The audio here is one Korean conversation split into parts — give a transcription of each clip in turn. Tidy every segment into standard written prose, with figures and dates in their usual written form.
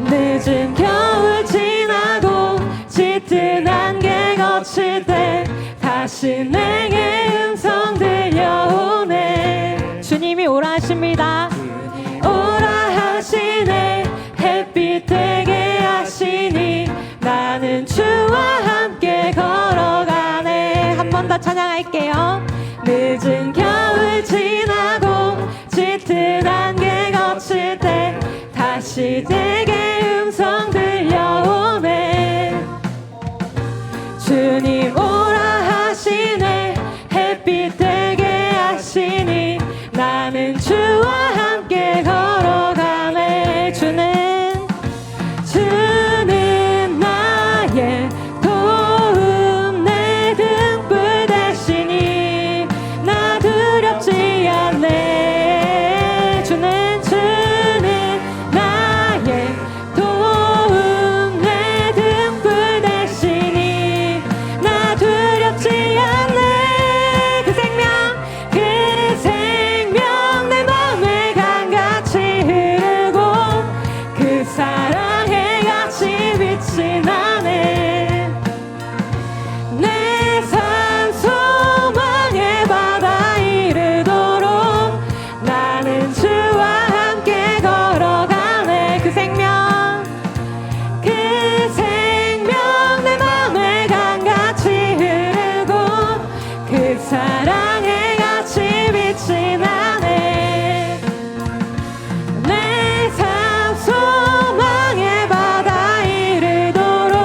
늦은 겨울 지나고 짙은 안개 거칠 때 다시 내게 음성 들려오네. 주님이 오라 하십니다. 오라 하시네. 햇빛 되게 하시니 나는 주와 함께 걸어가네. 한 번 더 찬양할게요. 늦은 겨울 지나고 짙은 안개 거칠 때 다시 내게 음성 들려오네. 주님 오라 하시네. 햇빛 되게 하시니 나는 주와 함께 걸어가네. 주는 나의 도움, 내 등불 되시니 나 두렵지 않네. 주는 나의 도움, 내 등불 되시니 나 두렵지 않네. 그 생명 내 맘에 강같이 흐르고 그 사랑에 같이 빛이 나네. 내 삶 소망의 바다 이르도록 나는 주와 함께 걸어가네. 그 생명 내 맘에 강같이 흐르고 그 사랑에 같이 빛이 나네. 내 삶 소망의 바다 이르도록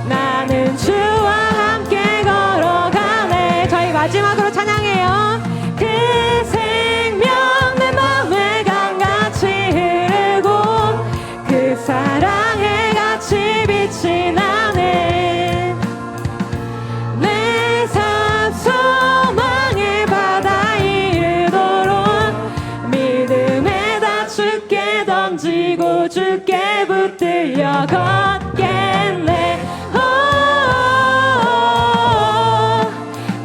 나는 주와 함께 걸어가네. 저희 마지막으로 찬양해요. 그 생명 내 맘에 강같이 흐르고 그 사랑에 같이 빛이 나네. 내 삶 소망의 바다 이르도록 믿음에다 주께 던지고 주께 붙들려 걷겠네.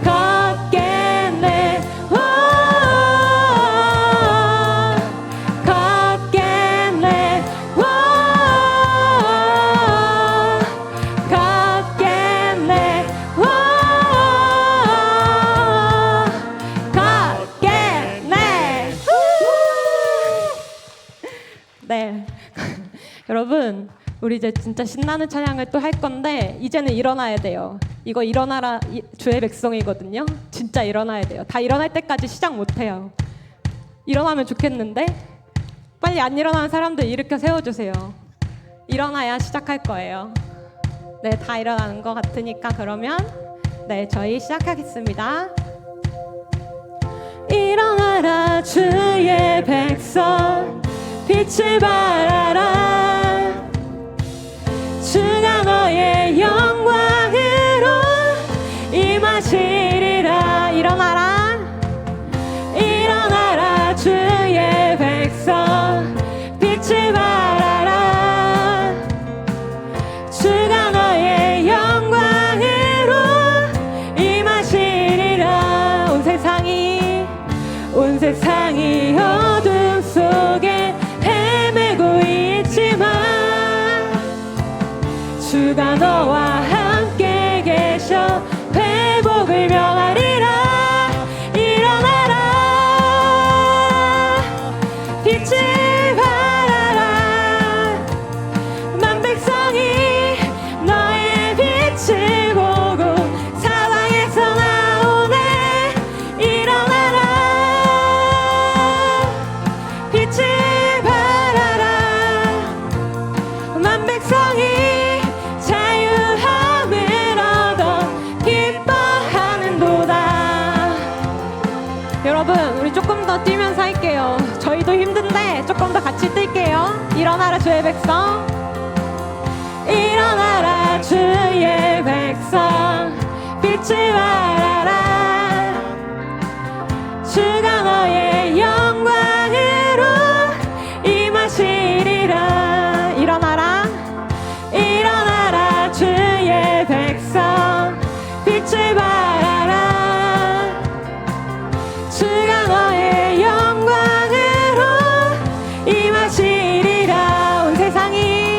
걷겠네. 걷겠네. 걷겠네. 걷겠네. 네. 여러분, 우리 이제 진짜 신나는 찬양을 또 할 건데 이제는 일어나야 돼요. 이거 일어나라 주의 백성이거든요. 진짜 일어나야 돼요. 다 일어날 때까지 시작 못해요. 일어나면 좋겠는데 빨리 안 일어나는 사람들 일으켜 세워주세요. 일어나야 시작할 거예요. 네, 다 일어나는 것 같으니까 그러면 네, 저희 시작하겠습니다. 일어나라 주의 백성 빛을 발하라. 주가 너의 영광으로 임하시리라. 일어나라. 일어나라 주의 백성 빛을 발하라. 주가 너의 영광으로 임하시리라. 온 세상이 어둠 속에 헤매고 있지만 주가 너와 함께 계셔 회복을 명하리라. 일어나라. 빛을 발하라. 만 백성이 너의 빛을 보고 사방에서 나오네. 일어나라. 빛을 발하라. 만 백성이 자유함을 얻어 기뻐하는도다. 여러분, 우리 조금 더 뛰면서 할게요. 저희도 힘든데 조금 더 같이 뛸게요. 일어나라 주의 백성. 일어나라 주의 백성 빛을 발하라. 주가 너의 영광으로 임하시리라. 일어나라. 일어나라 주의 백성 빛을 발하라. 주가 너의 영광으로 임하시리라. 온 세상이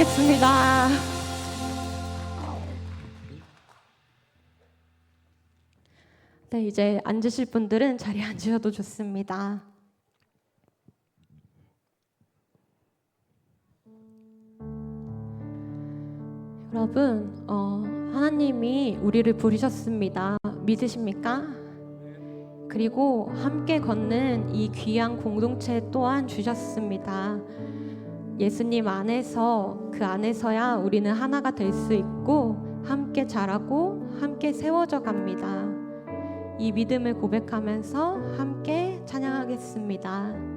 찬양하겠습니다. 네, 이제 앉으실 분들은 자리에 앉으셔도 좋습니다. 여러분, 하나님이 우리를 부르셨습니다. 믿으십니까? 그리고 함께 걷는 이 귀한 공동체 또한 주셨습니다. 예수님 안에서, 그 안에서야 우리는 하나가 될 수 있고 함께 자라고 함께 세워져 갑니다. 이 믿음을 고백하면서 함께 찬양하겠습니다.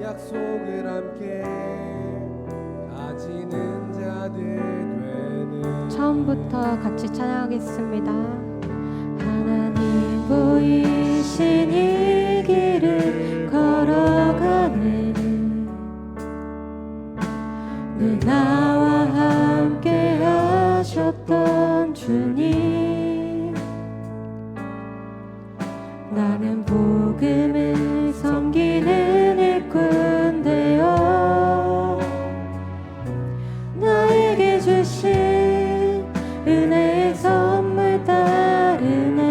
약속을 함께 가지는 자들 되는. 처음부터 같이 찬양하겠습니다. 하나님 보이신 이 길을 걸어가네. 늘 나와 함께 하셨던 주님, 나는 복음을 섬기는 일꾼 되어 나에게 주신 은혜의 선물 따르네.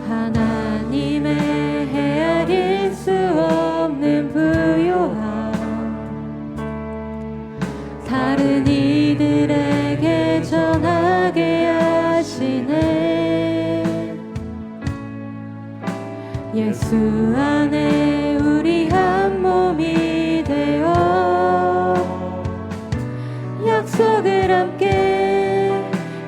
하나님의 헤아릴 수 없는 부요함, 다른 이들에게 전하게 하시네. 예수 안에 우리 한 몸이 되어 약속을 함께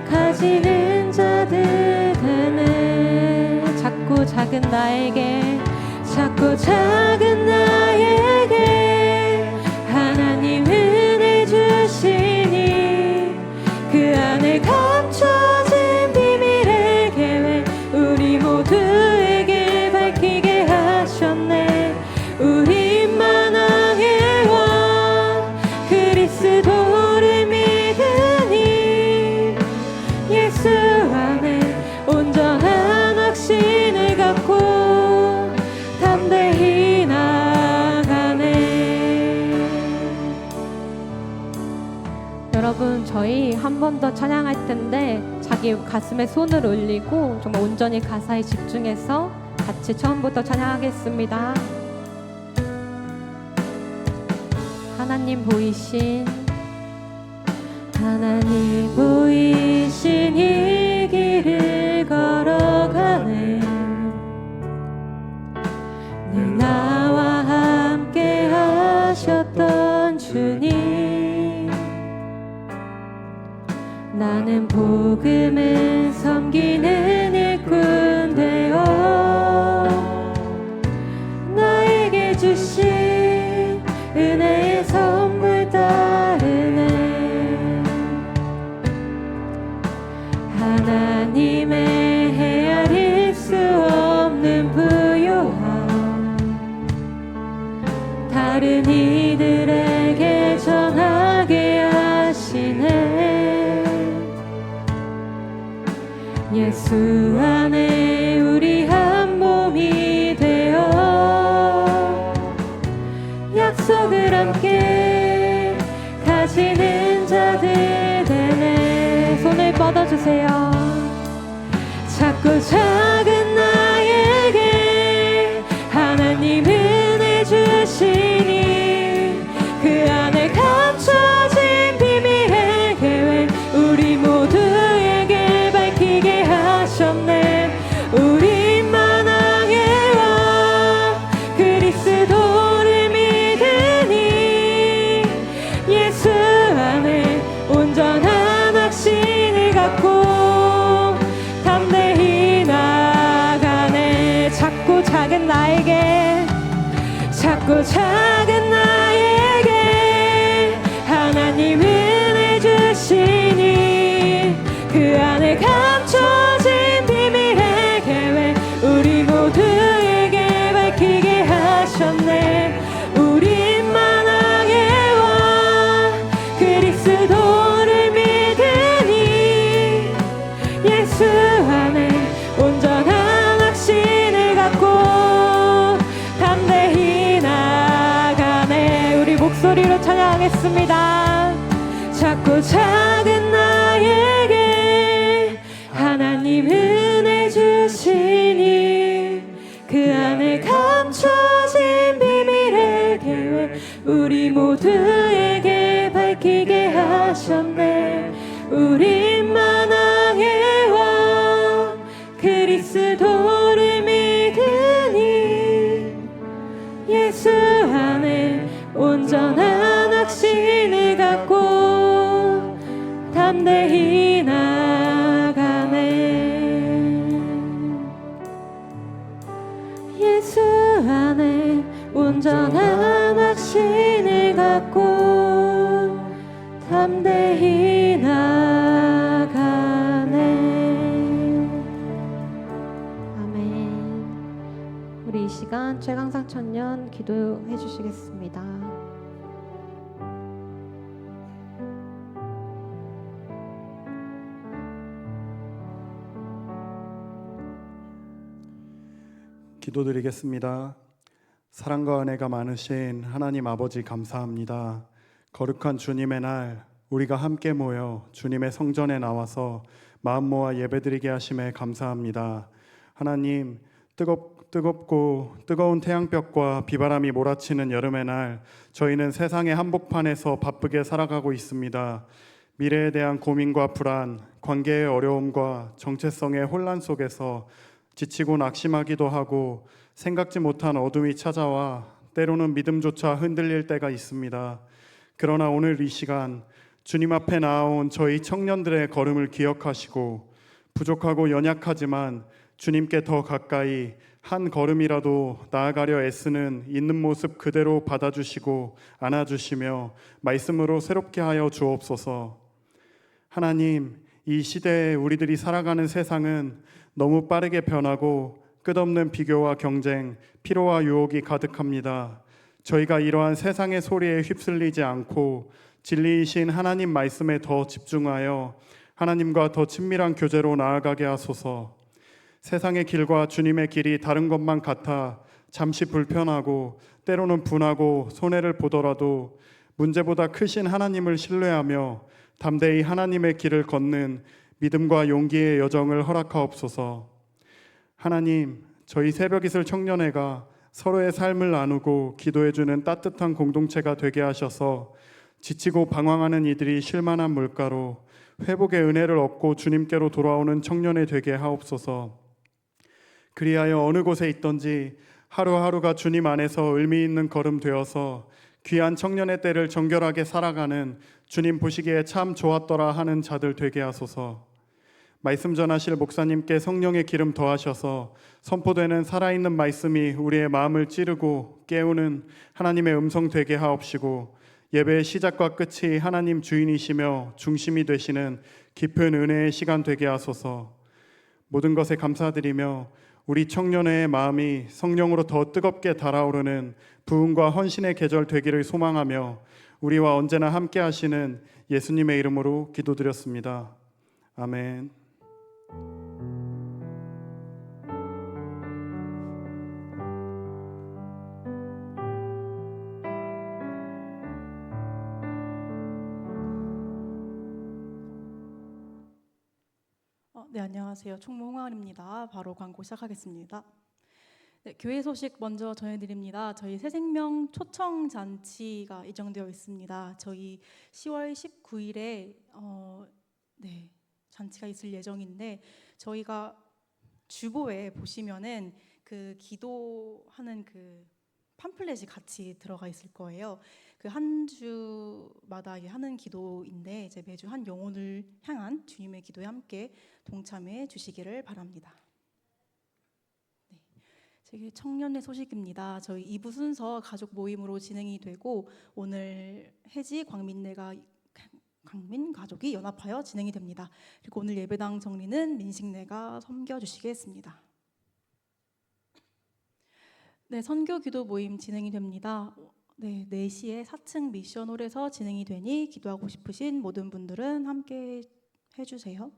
가지는 자들 되네. 작고 작은 나에게, 작고 작은 나에게 하나님 은혜 주시니 그 안에 감춰진 비밀의 계획 우리 모두에게 밝히게 하셨네. 우리 만왕의 왕 그리스도를 믿으니 예수 안에 온전한 확신을 갖고 담대히 나가네. 여러분, 저희 한 번 더 찬양할 텐데 자기 가슴에 손을 올리고 정말 온전히 가사에 집중해서 같이 처음부터 찬양하겠습니다. 하나님 보이신, 하나님 보이신 이 길을 걸어가네. 늘 나와 함께 하셨던 주님, 나는 복음을 섬기는 일꾼 되어 나에게 주신 은혜의 선물 따르네. 하나님의 헤아릴 수 없는 부요함, 다른 이들에게 전하게 하시네. 예수 안에 우리 한 몸이 되어 약속을 함께 가지는 자들 되네. 손을 뻗어주세요. 작고 작은 나 주시니 그 안에 감춰진 비밀의 계획 우리 모두에게 밝히게 하셨네. 우리 만왕의 왕 그리스도를 믿으니 예수 안에 온전한 확신을 갖고 담대히 나아가네. 작고 작은 나에게 작고 작은 나에게 하나님 은혜 주시니 그 안에 감춰진 비밀의 계획 우리 모두에게 밝히게 하셨네. 우리 만왕의 왕 그리스도를 믿으니 예수 안에 온전한 확신을 갖고 담대히 나아가네. 우리 목소리로 찬양하겠습니다. 작고 작은 나에게 하나님 은혜 주시니 그 안에 감춰진 비밀의 계획 우리 모두에게 밝히게 하셨네. 우리 만왕의 왕 그리스도를 믿으니 예수 안에 온전한 확신을 갖고 담대히 나아가네. 예수 안에 온전한 확신을 갖고 담대히 나아가네. 아멘. 우리 이 시간 최강상 천년 기도해 주시겠습니다. 기도드리겠습니다. 사랑과 은혜가 많으신 하나님 아버지 감사합니다. 거룩한 주님의 날 우리가 함께 모여 주님의 성전에 나와서 마음 모아 예배드리게 하심에 감사합니다. 하나님 뜨겁고 뜨거운 태양볕과 비바람이 몰아치는 여름의 날 저희는 세상의 한복판에서 바쁘게 살아가고 있습니다. 미래에 대한 고민과 불안, 관계의 어려움과 정체성의 혼란 속에서 지치고 낙심하기도 하고 생각지 못한 어둠이 찾아와 때로는 믿음조차 흔들릴 때가 있습니다. 그러나 오늘 이 시간 주님 앞에 나아온 저희 청년들의 걸음을 기억하시고 부족하고 연약하지만 주님께 더 가까이 한 걸음이라도 나아가려 애쓰는 있는 모습 그대로 받아주시고 안아주시며 말씀으로 새롭게 하여 주옵소서. 하나님, 이 시대에 우리들이 살아가는 세상은 너무 빠르게 변하고 끝없는 비교와 경쟁, 피로와 유혹이 가득합니다. 저희가 이러한 세상의 소리에 휩쓸리지 않고 진리이신 하나님 말씀에 더 집중하여 하나님과 더 친밀한 교제로 나아가게 하소서. 세상의 길과 주님의 길이 다른 것만 같아 잠시 불편하고 때로는 분하고 손해를 보더라도 문제보다 크신 하나님을 신뢰하며 담대히 하나님의 길을 걷는 믿음과 용기의 여정을 허락하옵소서. 하나님, 저희 새벽이슬 청년회가 서로의 삶을 나누고 기도해주는 따뜻한 공동체가 되게 하셔서 지치고 방황하는 이들이 쉴만한 물가로 회복의 은혜를 얻고 주님께로 돌아오는 청년회 되게 하옵소서. 그리하여 어느 곳에 있던지 하루하루가 주님 안에서 의미 있는 걸음 되어서 귀한 청년의 때를 정결하게 살아가는 주님 보시기에 참 좋았더라 하는 자들 되게 하소서. 말씀 전하실 목사님께 성령의 기름 더하셔서 선포되는 살아있는 말씀이 우리의 마음을 찌르고 깨우는 하나님의 음성 되게 하옵시고 예배의 시작과 끝이 하나님 주인이시며 중심이 되시는 깊은 은혜의 시간 되게 하소서. 모든 것에 감사드리며 우리 청년회의 마음이 성령으로 더 뜨겁게 달아오르는 부흥과 헌신의 계절 되기를 소망하며 우리와 언제나 함께 하시는 예수님의 이름으로 기도드렸습니다. 아멘. 네, 안녕하세요. 총무 홍아은입니다. 바로 광고 시작하겠습니다. 네, 교회 소식 먼저 전해드립니다. 저희 새생명 초청 잔치가 예정되어 있습니다. 저희 10월 19일에 네, 잔치가 있을 예정인데 저희가 주보에 보시면은 그 기도하는 그 팜플렛이 같이 들어가 있을 거예요. 그 한 주마다 하는 기도인데 이제 매주 한 영혼을 향한 주님의 기도에 함께 동참해 주시기를 바랍니다. 저희 청년의 소식입니다. 저희 2부 순서 가족 모임으로 진행이 되고 오늘 혜지 광민 가족이 연합하여 진행이 됩니다. 그리고 오늘 예배당 정리는 민식내가 섬겨주시겠습니다. 네, 선교 기도 모임 진행이 됩니다. 네, 4시에 4층 미션홀에서 진행이 되니 기도하고 싶으신 모든 분들은 함께 해주세요.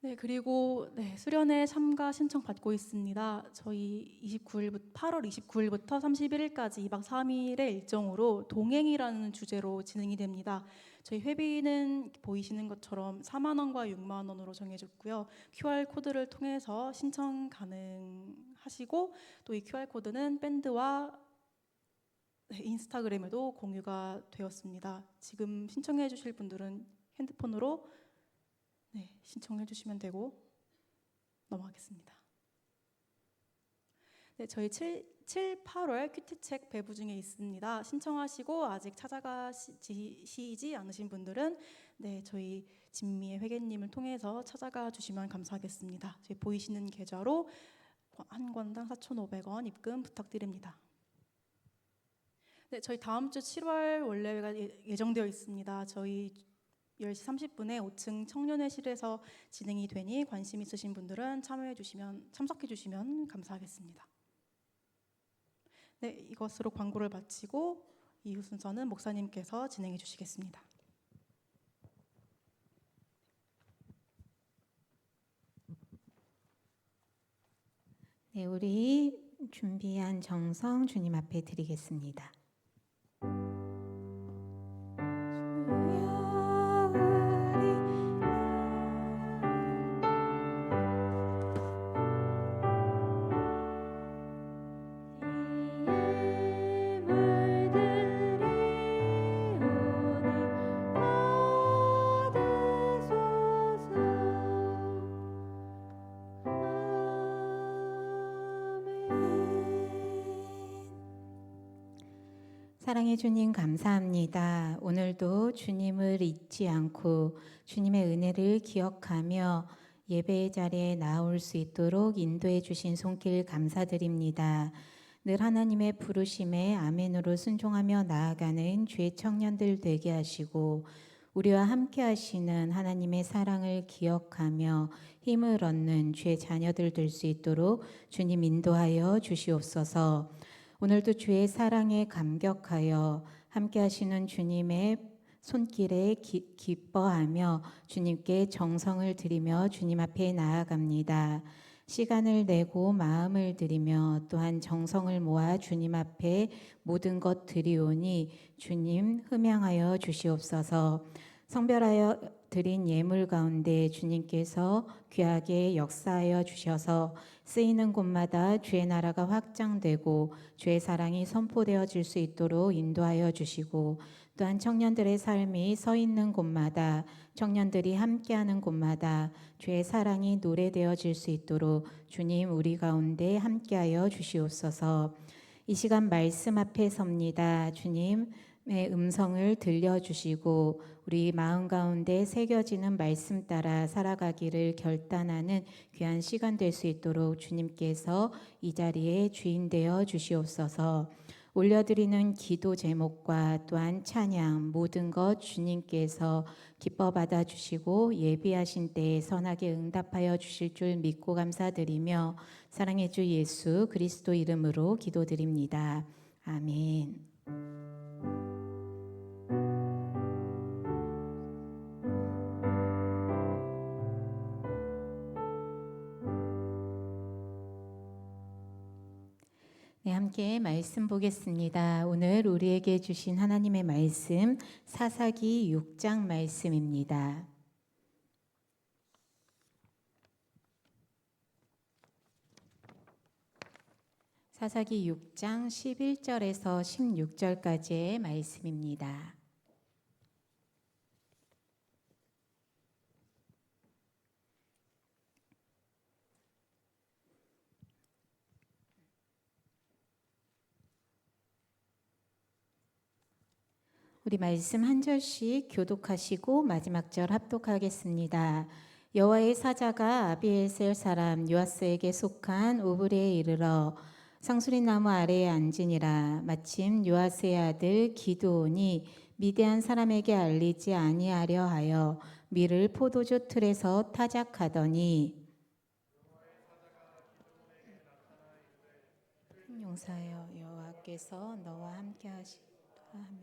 네, 그리고 수련회 참가 신청 받고 있습니다. 저희 8월 29일부터 31일까지 2박 3일의 일정으로 동행이라는 주제로 진행이 됩니다. 저희 회비는 보이시는 것처럼 4만 원과 6만 원으로 정해졌고요. QR 코드를 통해서 신청 가능하시고 또 이 QR 코드는 밴드와 인스타그램에도 공유가 되었습니다. 지금 신청해 주실 분들은 핸드폰으로 신청해 주시면 되고 넘어가겠습니다. 네, 저희 7, 8월 큐티책 배부 중에 있습니다. 신청하시고 아직 찾아가시지 않으신 분들은 저희 진미의 회계님을 통해서 찾아가 주시면 감사하겠습니다. 저희 보이시는 계좌로 한 권당 4,500원 입금 부탁드립니다. 네, 저희 다음 주 7월 원래가 예정되어 있습니다. 저희 10시 30분에 5층 청년회실에서 진행이 되니 관심 있으신 분들은 참석해 주시면 감사하겠습니다. 네, 이것으로 광고를 마치고 이후 순서는 목사님께서 진행해 주시겠습니다. 네, 우리 준비한 정성 주님 앞에 드리겠습니다. 사랑해 주님 감사합니다. 오늘도 주님을 잊지 않고 주님의 은혜를 기억하며 예배의 자리에 나올 수 있도록 인도해 주신 손길 감사드립니다. 늘 하나님의 부르심에 아멘으로 순종하며 나아가는 주의 청년들 되게 하시고 우리와 함께 하시는 하나님의 사랑을 기억하며 힘을 얻는 주의 자녀들 될 수 있도록 주님 인도하여 주시옵소서. 오늘도 주의 사랑에 감격하여 함께 하시는 주님의 손길에 기뻐하며 주님께 정성을 드리며 주님 앞에 나아갑니다. 시간을 내고 마음을 드리며 또한 정성을 모아 주님 앞에 모든 것 드리오니 주님 흠양하여 주시옵소서. 성별하여 드린 예물 가운데 주님께서 귀하게 역사하여 주셔서 쓰이는 곳마다 주의 나라가 확장되고 주의 사랑이 선포되어질 수 있도록 인도하여 주시고 또한 청년들의 삶이 서 있는 곳마다 청년들이 함께하는 곳마다 주의 사랑이 노래되어질 수 있도록 주님 우리 가운데 함께하여 주시옵소서. 이 시간 말씀 앞에 섭니다. 주님의 음성을 들려주시고 우리 마음 가운데 새겨지는 말씀 따라 살아가기를 결단하는 귀한 시간 될 수 있도록 주님께서 이 자리에 주인 되어 주시옵소서. 올려드리는 기도 제목과 또한 찬양 모든 것 주님께서 기뻐 받아주시고 예비하신 때에 선하게 응답하여 주실 줄 믿고 감사드리며 사랑의 주 예수 그리스도 이름으로 기도드립니다. 아멘. 네, 함께 말씀 보겠습니다. 오늘 우리에게 주신 하나님의 말씀 사사기 6장 말씀입니다. 사사기 6장 11절에서 16절까지의 말씀입니다. 우리 말씀 한 절씩 교독하시고 마지막 절 합독하겠습니다. 여호와의 사자가 아비에셀 사람 요아스에게 속한 오브리에 이르러 상수리 나무 아래에 앉으니라. 마침 요아스의 아들 기드온이 미디안 사람에게 알리지 아니하려 하여 밀을 포도주 틀에서 타작하더니 용사여 여호와께서 너와 함께 하시도다 하매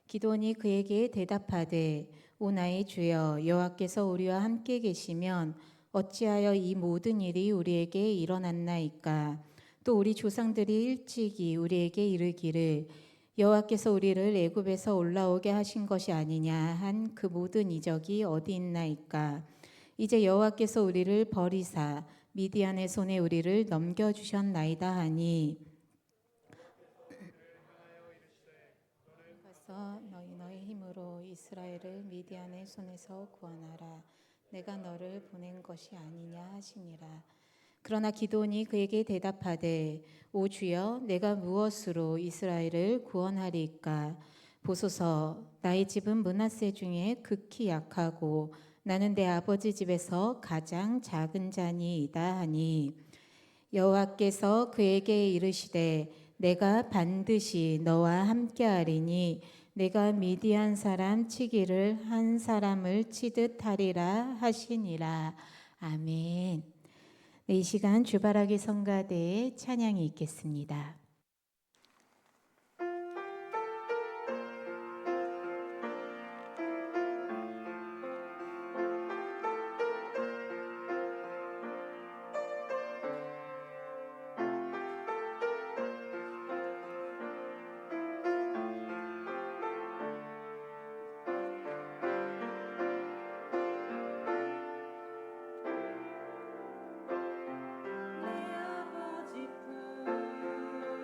기드온이 그에게 대답하되 오 나의 주여 여호와께서 우리와 함께 계시면 어찌하여 이 모든 일이 우리에게 일어났나이까. 또 우리 조상들이 일찍이 우리에게 이르기를 여호와께서 우리를 애굽에서 올라오게 하신 것이 아니냐 한 그 모든 이적이 어디 있나이까. 이제 여호와께서 우리를 버리사 미디안의 손에 우리를 넘겨주셨나이다 하니 가서 너희 힘으로 이스라엘을 미디안의 손에서 구원하라. 내가 너를 보낸 것이 아니냐 하시니라. 그러나 기드온이 그에게 대답하되 오 주여 내가 무엇으로 이스라엘을 구원하리이까. 보소서 나의 집은 므낫세 중에 극히 약하고 나는 내 아버지 집에서 가장 작은 자니이다 하니 여호와께서 그에게 이르시되 내가 반드시 너와 함께하리니 내가 미디안 사람 치기를 한 사람을 치듯 하리라 하시니라. 아멘. 네, 이 시간 주바라기 성가대의 찬양이 있겠습니다. 내 아버지 품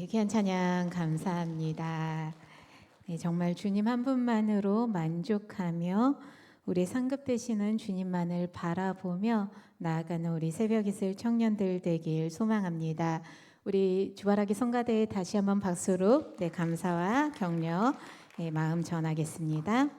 귀한 찬양 감사합니다. 네, 정말 주님 한 분만으로 만족하며 우리 상급 되시는 주님만을 바라보며 나아가는 우리 새벽 이슬 청년들 되길 소망합니다. 우리 주바라기 성가대에 다시 한번 박수로 감사와 격려 마음 전하겠습니다.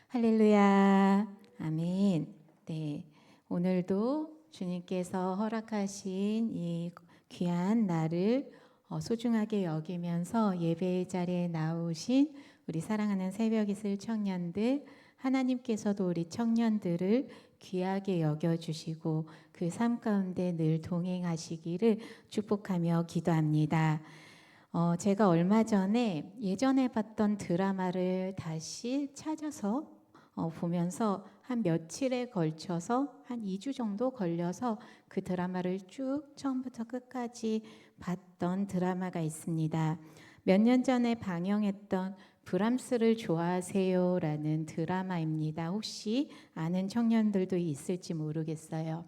할렐루야, 아멘. 네, 오늘도 주님께서 허락하신 이 귀한 날을 소중하게 여기면서 예배의 자리에 나오신 우리 사랑하는 새벽 이슬 청년들, 하나님께서도 우리 청년들을 귀하게 여겨주시고 그 삶 가운데 늘 동행하시기를 축복하며 기도합니다. 제가 얼마 전에 예전에 봤던 드라마를 다시 찾아서 보면서 한 며칠에 걸쳐서 한 2주 정도 걸려서 그 드라마를 쭉 처음부터 끝까지 봤던 드라마가 있습니다. 몇 년 전에 방영했던 브람스를 좋아하세요라는 드라마입니다. 혹시 아는 청년들도 있을지 모르겠어요.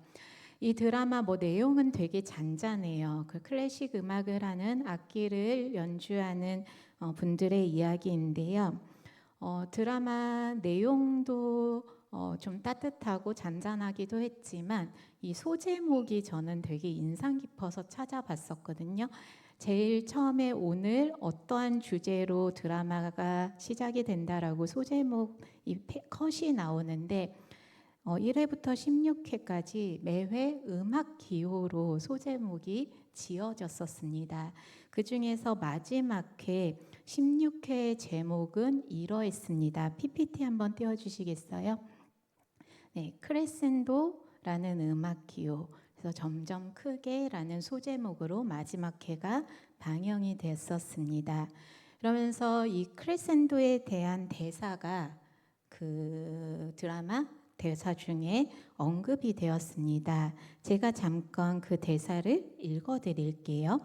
이 드라마 내용은 되게 잔잔해요. 그 클래식 음악을 하는 악기를 연주하는 분들의 이야기인데요. 드라마 내용도 좀 따뜻하고 잔잔하기도 했지만 이 소제목이 저는 되게 인상 깊어서 찾아봤었거든요. 제일 처음에 오늘 어떠한 주제로 드라마가 시작이 된다라고 소제목 이 컷이 나오는데 1회부터 16회까지 매회 음악 기호로 소제목이 지어졌었습니다. 그 중에서 마지막 회 16회 제목은 이러했습니다. PPT 한번 띄워주시겠어요? 네, 크레센도라는 음악 기호. 그래서 점점 크게라는 소제목으로 마지막 회가 방영이 됐었습니다. 그러면서 이 크레센도에 대한 대사가 그 드라마 대사 중에 언급이 되었습니다. 제가 잠깐 그 대사를 읽어드릴게요.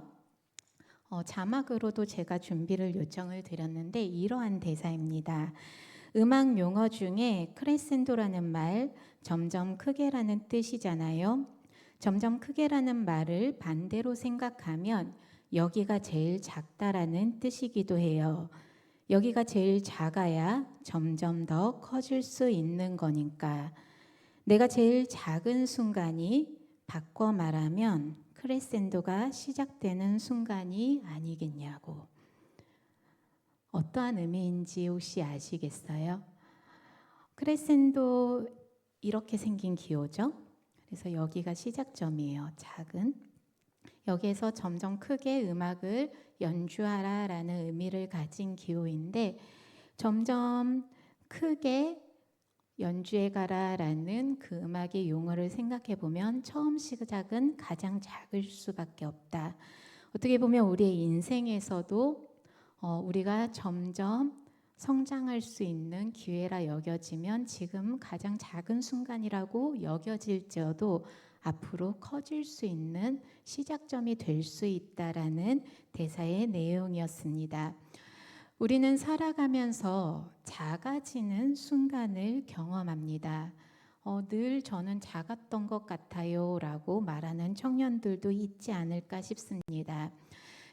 자막으로도 제가 준비를 요청을 드렸는데 이러한 대사입니다. 음악 용어 중에 크레센도라는 말, 점점 크게라는 뜻이잖아요. 점점 크게라는 말을 반대로 생각하면 여기가 제일 작다라는 뜻이기도 해요. 여기가 제일 작아야 점점 더 커질 수 있는 거니까. 내가 제일 작은 순간이 바꿔 말하면 크레센도가 시작되는 순간이 아니겠냐고. 어떠한 의미인지 혹시 아시겠어요? 크레센도 이렇게 생긴 기호죠. 그래서 여기가 시작점이에요. 작은. 여기에서 점점 크게 음악을 연주하라라는 의미를 가진 기호인데 점점 크게 연주해 가라라는 그 음악의 용어를 생각해 보면 처음 시작은 가장 작을 수밖에 없다. 어떻게 보면 우리의 인생에서도 우리가 점점 성장할 수 있는 기회라 여겨지면 지금 가장 작은 순간이라고 여겨질지어도 앞으로 커질 수 있는 시작점이 될 수 있다라는 대사의 내용이었습니다. 우리는 살아가면서 작아지는 순간을 경험합니다. 늘 저는 작았던 것 같아요 라고 말하는 청년들도 있지 않을까 싶습니다.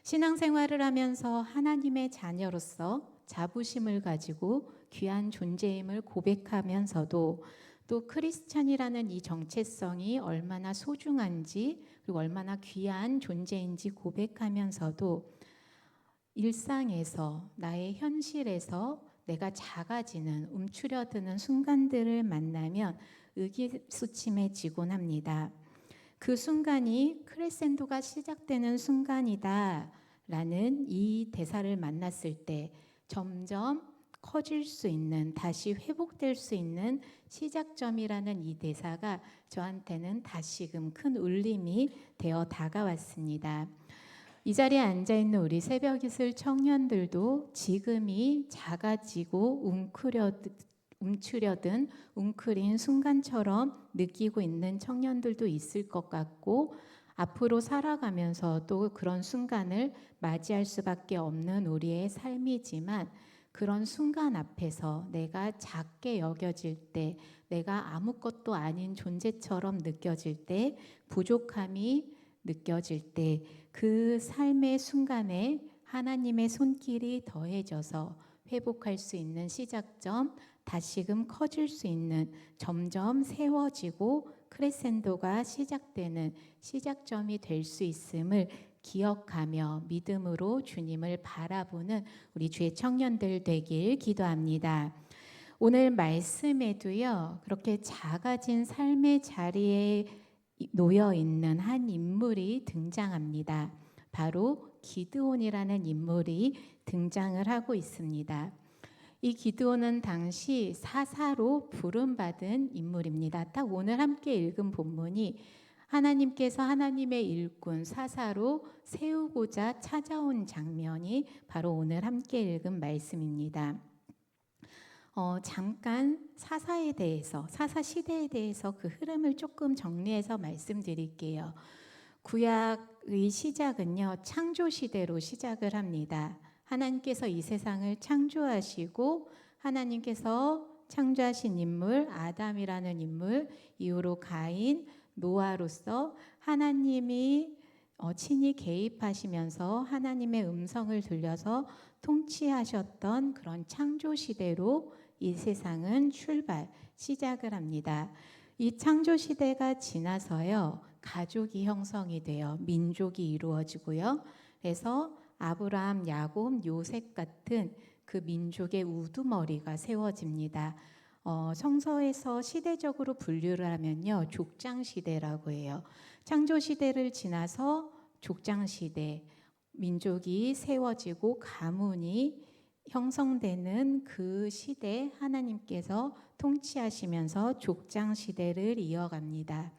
신앙생활을 하면서 하나님의 자녀로서 자부심을 가지고 귀한 존재임을 고백하면서도 또 크리스찬이라는 이 정체성이 얼마나 소중한지 그리고 얼마나 귀한 존재인지 고백하면서도 일상에서 나의 현실에서 내가 작아지는 움츠려드는 순간들을 만나면 의기소침해지곤 합니다. 그 순간이 크레센도가 시작되는 순간이다 라는 이 대사를 만났을 때 점점 커질 수 있는, 다시 회복될 수 있는 시작점이라는 이 대사가 저한테는 다시금 큰 울림이 되어 다가왔습니다. 이 자리에 앉아있는 우리 새벽 이슬 청년들도 지금이 작아지고 움츠려든 웅크린 순간처럼 느끼고 있는 청년들도 있을 것 같고 앞으로 살아가면서 또 그런 순간을 맞이할 수밖에 없는 우리의 삶이지만 그런 순간 앞에서 내가 작게 여겨질 때, 내가 아무것도 아닌 존재처럼 느껴질 때, 부족함이 느껴질 때 그 삶의 순간에 하나님의 손길이 더해져서 회복할 수 있는 시작점, 다시금 커질 수 있는, 점점 세워지고 크레센도가 시작되는 시작점이 될 수 있음을 기억하며 믿음으로 주님을 바라보는 우리 주의 청년들 되길 기도합니다. 오늘 말씀에도요, 그렇게 작아진 삶의 자리에 놓여 있는 한 인물이 등장합니다. 바로 기드온이라는 인물이 등장을 하고 있습니다. 이 기드온은 당시 사사로 부름받은 인물입니다. 딱 오늘 함께 읽은 본문이 하나님께서 하나님의 일꾼 사사로 세우고자 찾아온 장면이 바로 오늘 함께 읽은 말씀입니다. 잠깐 사사에 대해서, 사사 시대에 대해서 그 흐름을 조금 정리해서 말씀드릴게요. 구약의 시작은요, 창조 시대로 시작을 합니다. 하나님께서 이 세상을 창조하시고 하나님께서 창조하신 인물 아담이라는 인물, 이후로 가인, 노아로서 하나님이 친히 개입하시면서 하나님의 음성을 들려서 통치하셨던 그런 창조 시대로 이 세상은 시작을 합니다. 이 창조 시대가 지나서요, 가족이 형성이 돼요. 민족이 이루어지고요. 그래서 아브라함, 야곱, 요셉 같은 그 민족의 우두머리가 세워집니다. 성서에서 시대적으로 분류를 하면요, 족장 시대라고 해요. 창조 시대를 지나서 족장 시대, 민족이 세워지고 가문이 형성되는 그 시대, 하나님께서 통치하시면서 족장 시대를 이어갑니다.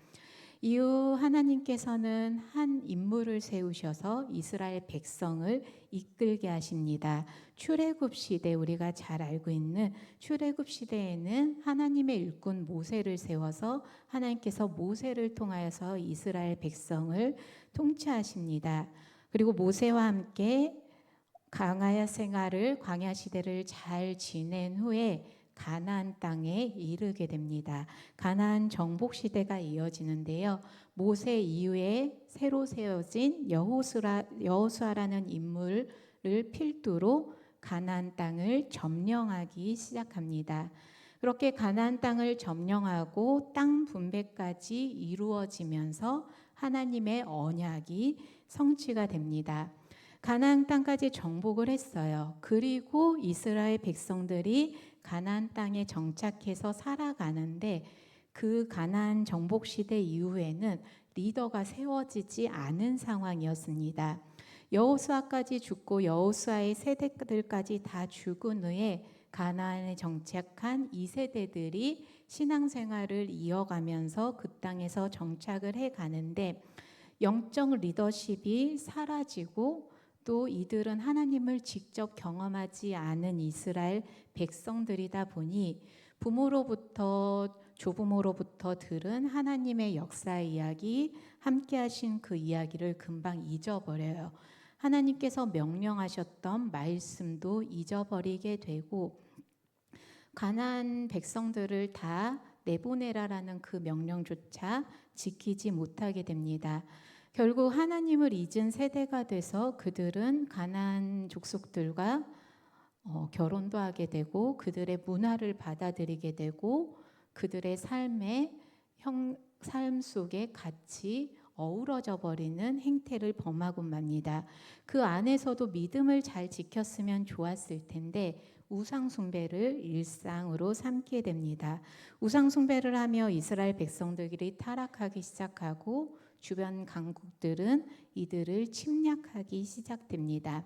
이후 하나님께서는 한 인물을 세우셔서 이스라엘 백성을 이끌게 하십니다. 출애굽 시대, 우리가 잘 알고 있는 출애굽 시대에는 하나님의 일꾼 모세를 세워서 하나님께서 모세를 통하여서 이스라엘 백성을 통치하십니다. 그리고 모세와 함께 광야 생활을, 광야 시대를 잘 지낸 후에 가나안 땅에 이르게 됩니다. 가나안 정복 시대가 이어지는데요. 모세 이후에 새로 세워진 여호수아라는 인물을 필두로 가나안 땅을 점령하기 시작합니다. 그렇게 가나안 땅을 점령하고 땅 분배까지 이루어지면서 하나님의 언약이 성취가 됩니다. 가나안 땅까지 정복을 했어요. 그리고 이스라엘 백성들이 가나안 땅에 정착해서 살아가는데 그 가나안 정복 시대 이후에는 리더가 세워지지 않은 상황이었습니다. 여호수아까지 죽고 여호수아의 세대들까지 다 죽은 후에 가나안에 정착한 2세대들이 신앙생활을 이어가면서 그 땅에서 정착을 해 가는데 영적 리더십이 사라지고 또 이들은 하나님을 직접 경험하지 않은 이스라엘 백성들이다 보니 부모로부터 조부모로부터 들은 하나님의 역사 이야기, 함께 하신 그 이야기를 금방 잊어버려요. 하나님께서 명령하셨던 말씀도 잊어버리게 되고 가나안 백성들을 다 내보내라라는 그 명령조차 지키지 못하게 됩니다. 결국 하나님을 잊은 세대가 돼서 그들은 가나안 족속들과 결혼도 하게 되고 그들의 문화를 받아들이게 되고 그들의 삶 속에 같이 어우러져 버리는 행태를 범하곤 맙니다. 그 안에서도 믿음을 잘 지켰으면 좋았을 텐데 우상 숭배를 일상으로 삼게 됩니다. 우상 숭배를 하며 이스라엘 백성들이 타락하기 시작하고 주변 강국들은 이들을 침략하기 시작됩니다.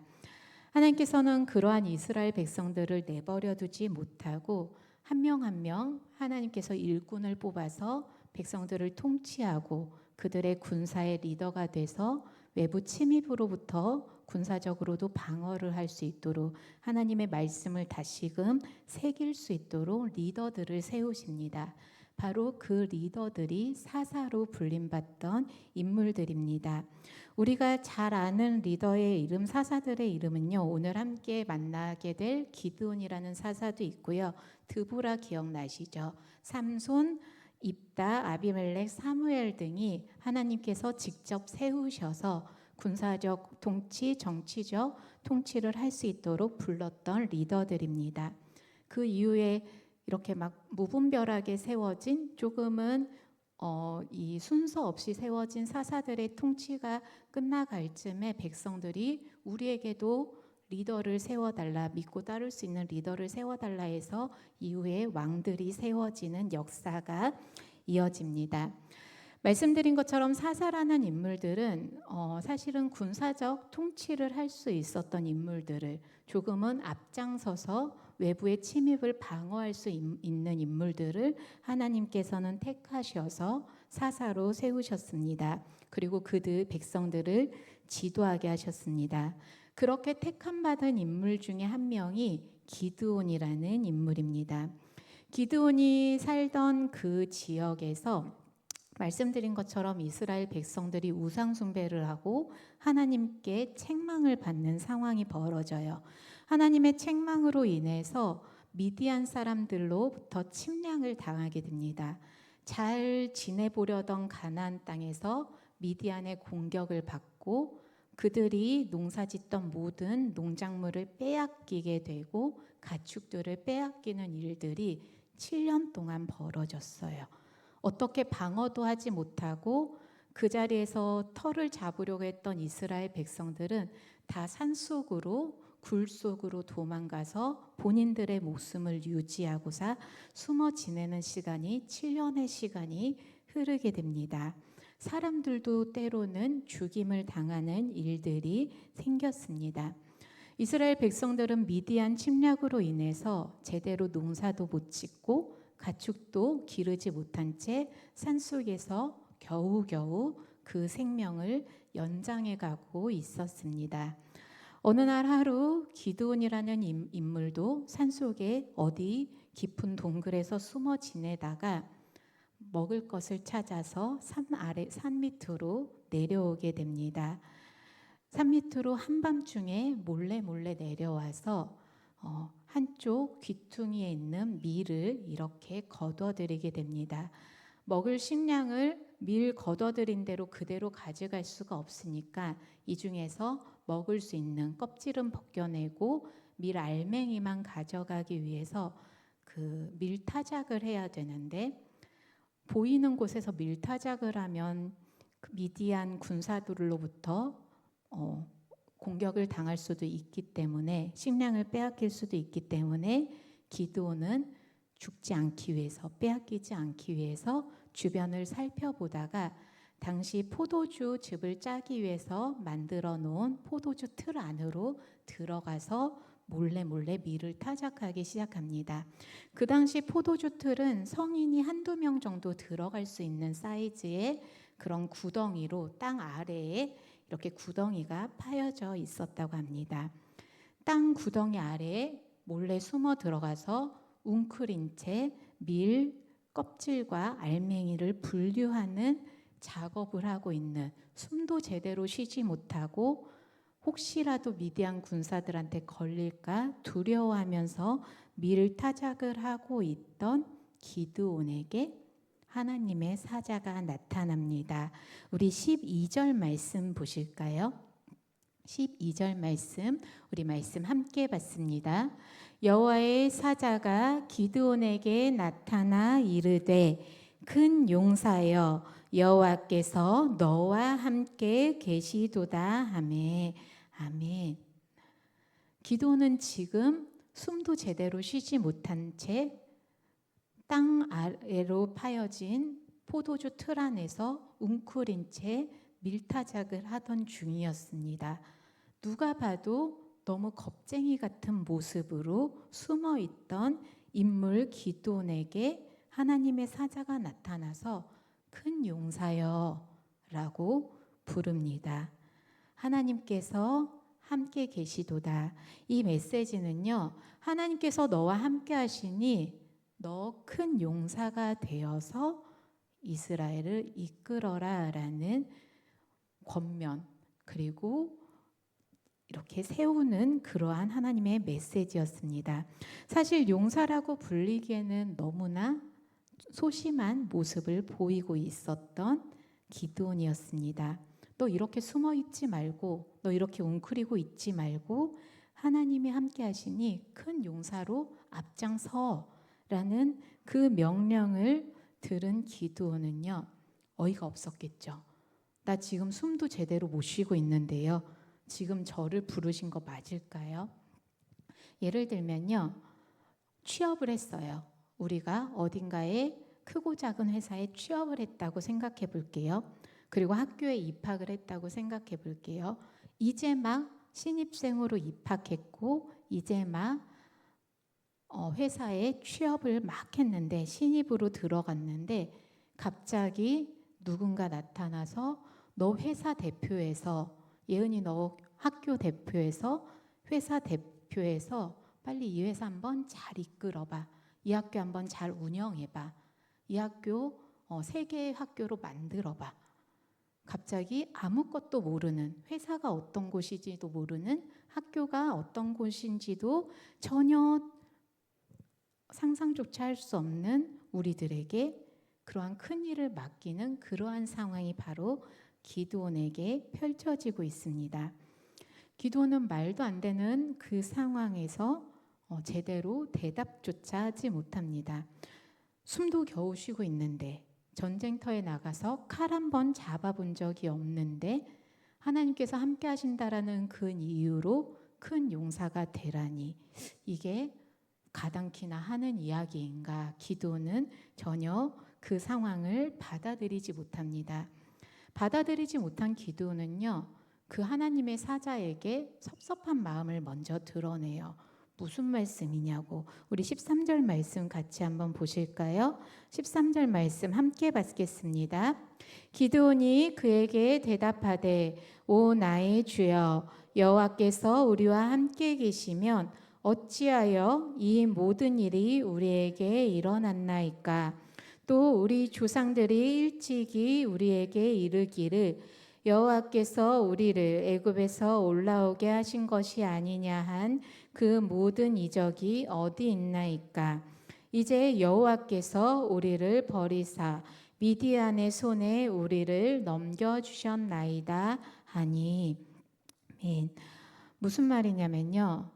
하나님께서는 그러한 이스라엘 백성들을 내버려 두지 못하고 한 명 한 명 하나님께서 일꾼을 뽑아서 백성들을 통치하고 그들의 군사의 리더가 돼서 외부 침입으로부터 군사적으로도 방어를 할 수 있도록 하나님의 말씀을 다시금 새길 수 있도록 리더들을 세우십니다. 바로 그 리더들이 사사로 불림받던 인물들입니다. 우리가 잘 아는 리더의 이름, 사사들의 이름은요, 오늘 함께 만나게 될 기드온이라는 사사도 있고요. 드보라 기억나시죠? 삼손, 입다, 아비멜렉, 사무엘 등이 하나님께서 직접 세우셔서 군사적 통치, 정치적 통치를 할 수 있도록 불렀던 리더들입니다. 그 이후에 이렇게 막 무분별하게 세워진 조금은 이 순서 없이 세워진 사사들의 통치가 끝나갈 즈음에 백성들이 우리에게도 리더를 세워달라, 믿고 따를 수 있는 리더를 세워달라 해서 이후에 왕들이 세워지는 역사가 이어집니다. 말씀드린 것처럼 사사라는 인물들은 사실은 군사적 통치를 할 수 있었던 인물들을 조금은 앞장서서 외부의 침입을 방어할 수 있는 인물들을 하나님께서는 택하셔서 사사로 세우셨습니다. 그리고 그들 백성들을 지도하게 하셨습니다. 그렇게 택함 받은 인물 중에 한 명이 기드온이라는 인물입니다. 기드온이 살던 그 지역에서 말씀드린 것처럼 이스라엘 백성들이 우상 숭배를 하고 하나님께 책망을 받는 상황이 벌어져요. 하나님의 책망으로 인해서 미디안 사람들로부터 침략을 당하게 됩니다. 잘 지내보려던 가나안 땅에서 미디안의 공격을 받고 그들이 농사짓던 모든 농작물을 빼앗기게 되고 가축들을 빼앗기는 일들이 7년 동안 벌어졌어요. 어떻게 방어도 하지 못하고 그 자리에서 터를 잡으려고 했던 이스라엘 백성들은 다 산속으로 굴 속으로 도망가서 본인들의 목숨을 유지하고자 숨어 지내는 시간이 7년의 시간이 흐르게 됩니다. 사람들도 때로는 죽임을 당하는 일들이 생겼습니다. 이스라엘 백성들은 미디안 침략으로 인해서 제대로 농사도 못 짓고 가축도 기르지 못한 채 산속에서 겨우겨우 그 생명을 연장해 가고 있었습니다. 어느 날 하루 기드온이라는 인물도 산속에 어디 깊은 동굴에서 숨어 지내다가 먹을 것을 찾아서 산 밑으로 내려오게 됩니다. 산 밑으로 한밤중에 몰래 내려와서 한쪽 귀퉁이에 있는 밀을 이렇게 거둬들이게 됩니다. 먹을 식량을 밀 거둬들인 대로 그대로 가져갈 수가 없으니까 이 중에서 먹을 수 있는 껍질은 벗겨내고 밀 알맹이만 가져가기 위해서 그 밀타작을 해야 되는데 보이는 곳에서 밀타작을 하면 그 미디안 군사들로부터 공격을 당할 수도 있기 때문에 식량을 빼앗길 수도 있기 때문에 기드온은 죽지 않기 위해서 빼앗기지 않기 위해서 주변을 살펴보다가 당시 포도주 즙을 짜기 위해서 만들어 놓은 포도주 틀 안으로 들어가서 몰래 밀을 타작하기 시작합니다. 그 당시 포도주 틀은 성인이 한두 명 정도 들어갈 수 있는 사이즈의 그런 구덩이로 땅 아래에 이렇게 구덩이가 파여져 있었다고 합니다. 땅 구덩이 아래에 몰래 숨어 들어가서 웅크린 채 밀 껍질과 알맹이를 분류하는 작업을 하고 있는, 숨도 제대로 쉬지 못하고 혹시라도 미디안 군사들한테 걸릴까 두려워하면서 밀 타작을 하고 있던 기드온에게 하나님의 사자가 나타납니다. 우리 12절 말씀 보실까요? 12절 말씀, 우리 말씀 함께 봤습니다. 여호와의 사자가 기드온에게 나타나 이르되 큰 용사여 여호와께서 너와 함께 계시도다 하매. 아멘. 기드온은 지금 숨도 제대로 쉬지 못한 채 땅 아래로 파여진 포도주 틀 안에서 웅크린 채 밀타작을 하던 중이었습니다. 누가 봐도 너무 겁쟁이 같은 모습으로 숨어 있던 인물 기드온에게 하나님의 사자가 나타나서 큰 용사여 라고 부릅니다. 하나님께서 함께 계시도다. 이 메시지는요, 하나님께서 너와 함께 하시니 너 큰 용사가 되어서 이스라엘을 이끌어라 라는 권면, 그리고 이렇게 세우는 그러한 하나님의 메시지였습니다. 사실 용사라고 불리기에는 너무나 소심한 모습을 보이고 있었던 기드온이었습니다. 너 이렇게 숨어 있지 말고, 너 이렇게 웅크리고 있지 말고 하나님이 함께 하시니 큰 용사로 앞장서라는 그 명령을 들은 기드온은요, 어이가 없었겠죠. 나 지금 숨도 제대로 못 쉬고 있는데요, 지금 저를 부르신 거 맞을까요? 예를 들면요, 취업을 했어요. 우리가 어딘가에 크고 작은 회사에 취업을 했다고 생각해 볼게요. 그리고 학교에 입학을 했다고 생각해 볼게요. 이제 막 신입생으로 입학했고 이제 막 회사에 취업을 막 했는데, 신입으로 들어갔는데 갑자기 누군가 나타나서 너 회사 대표에서, 예은이 너 학교 대표에서, 회사 대표에서 빨리 이 회사 한번 잘 이끌어봐. 이 학교 한번 잘 운영해봐. 이 학교 세계의 학교로 만들어봐. 갑자기 아무것도 모르는, 회사가 어떤 곳인지도 모르는, 학교가 어떤 곳인지도 전혀 상상조차 할 수 없는 우리들에게 그러한 큰 일을 맡기는 그러한 상황이 바로 기드온에게 펼쳐지고 있습니다. 기드온은 말도 안 되는 그 상황에서 제대로 대답조차 하지 못합니다. 숨도 겨우 쉬고 있는데, 전쟁터에 나가서 칼 한 번 잡아본 적이 없는데 하나님께서 함께 하신다라는 그 이유로 큰 용사가 되라니, 이게 가당키나 하는 이야기인가? 기드온은 전혀 그 상황을 받아들이지 못합니다. 받아들이지 못한 기드온은요, 그 하나님의 사자에게 섭섭한 마음을 먼저 드러내요. 무슨 말씀이냐고. 우리 13절 말씀 같이 한번 보실까요? 13절 말씀 함께 받겠습니다. 기드온이 그에게 대답하되, 오 나의 주여, 여호와께서 우리와 함께 계시면 어찌하여 이 모든 일이 우리에게 일어났나이까? 또 우리 조상들이 일찍이 우리에게 이르기를 여호와께서 우리를 애굽에서 올라오게 하신 것이 아니냐 한 그 모든 이적이 어디 있나이까? 이제 여호와께서 우리를 버리사 미디안의 손에 우리를 넘겨주셨나이다 하니. 무슨 말이냐면요,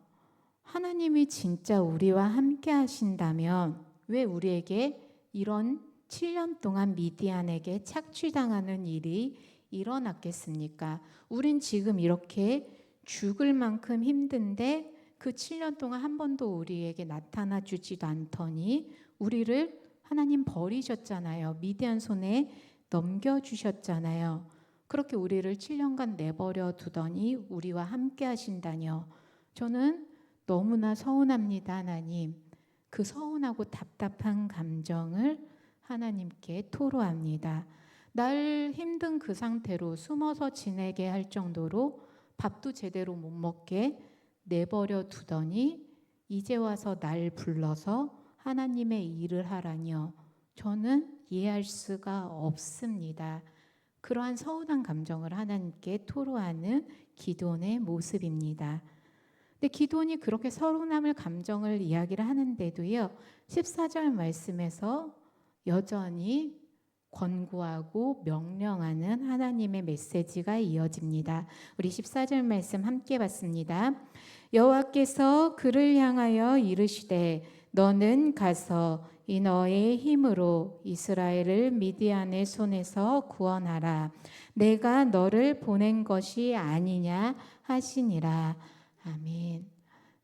하나님이 진짜 우리와 함께 하신다면 왜 우리에게 이런 7년 동안 미디안에게 착취당하는 일이 일어났겠습니까? 우린 지금 이렇게 죽을 만큼 힘든데 그 7년 동안 한 번도 우리에게 나타나 주지도 않더니 우리를 하나님 버리셨잖아요. 미디안 손에 넘겨주셨잖아요. 그렇게 우리를 7년간 내버려 두더니 우리와 함께 하신다뇨. 저는 너무나 서운합니다, 하나님. 그 서운하고 답답한 감정을 하나님께 토로합니다. 날 힘든 그 상태로 숨어서 지내게 할 정도로 밥도 제대로 못 먹게 내버려 두더니 이제 와서 날 불러서 하나님의 일을 하라뇨. 저는 이해할 수가 없습니다. 그러한 서운한 감정을 하나님께 토로하는 기드온의 모습입니다. 근데 기드온이 그렇게 서운함을 감정을 이야기를 하는데도요, 14절 말씀에서 여전히 권고하고 명령하는 하나님의 메시지가 이어집니다. 우리 14절 말씀 함께 봤습니다. 여호와께서 그를 향하여 이르시되 너는 가서 이 너의 힘으로 이스라엘을 미디안의 손에서 구원하라. 내가 너를 보낸 것이 아니냐 하시니라. 아멘.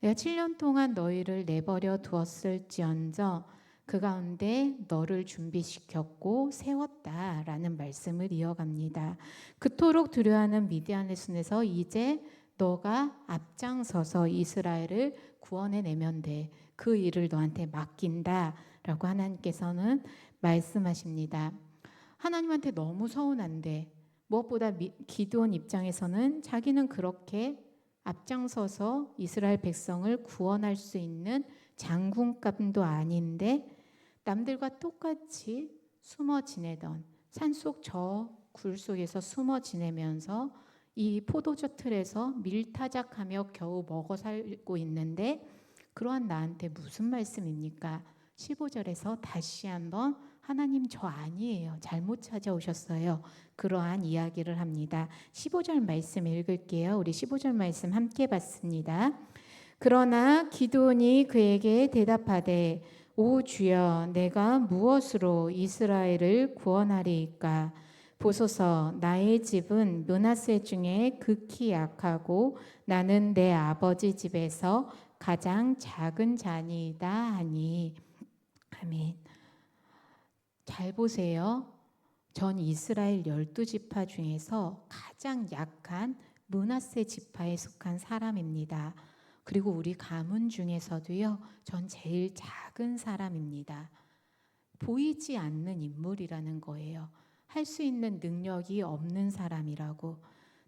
내가 7년 동안 너희를 내버려 두었을지언정 그 가운데 너를 준비시켰고 세웠다라는 말씀을 이어갑니다. 그토록 두려워하는 미디안의 손에서 이제 너가 앞장서서 이스라엘을 구원해내면 돼. 그 일을 너한테 맡긴다라고 하나님께서는 말씀하십니다. 하나님한테 너무 서운한데 무엇보다 기드온 입장에서는 자기는 그렇게 앞장서서 이스라엘 백성을 구원할 수 있는 장군감도 아닌데 남들과 똑같이 숨어 지내던 산속 저 굴 속에서 숨어 지내면서 이 포도주 틀에서 밀타작하며 겨우 먹어 살고 있는데 그러한 나한테 무슨 말씀입니까? 15절에서 다시 한번 하나님 저 아니에요. 잘못 찾아오셨어요. 그러한 이야기를 합니다. 15절 말씀 읽을게요. 우리 15절 말씀 함께 봤습니다. 그러나 기드온이 그에게 대답하되 오 주여 내가 무엇으로 이스라엘을 구원하리이까 보소서 나의 집은 므낫세 중에 극히 약하고 나는 내 아버지 집에서 가장 작은 자니이다 하니 아멘. 잘 보세요. 전 이스라엘 12지파 중에서 가장 약한 므낫세 지파에 속한 사람입니다. 그리고 우리 가문 중에서도요. 전 제일 작은 사람입니다. 보이지 않는 인물이라는 거예요. 할 수 있는 능력이 없는 사람이라고.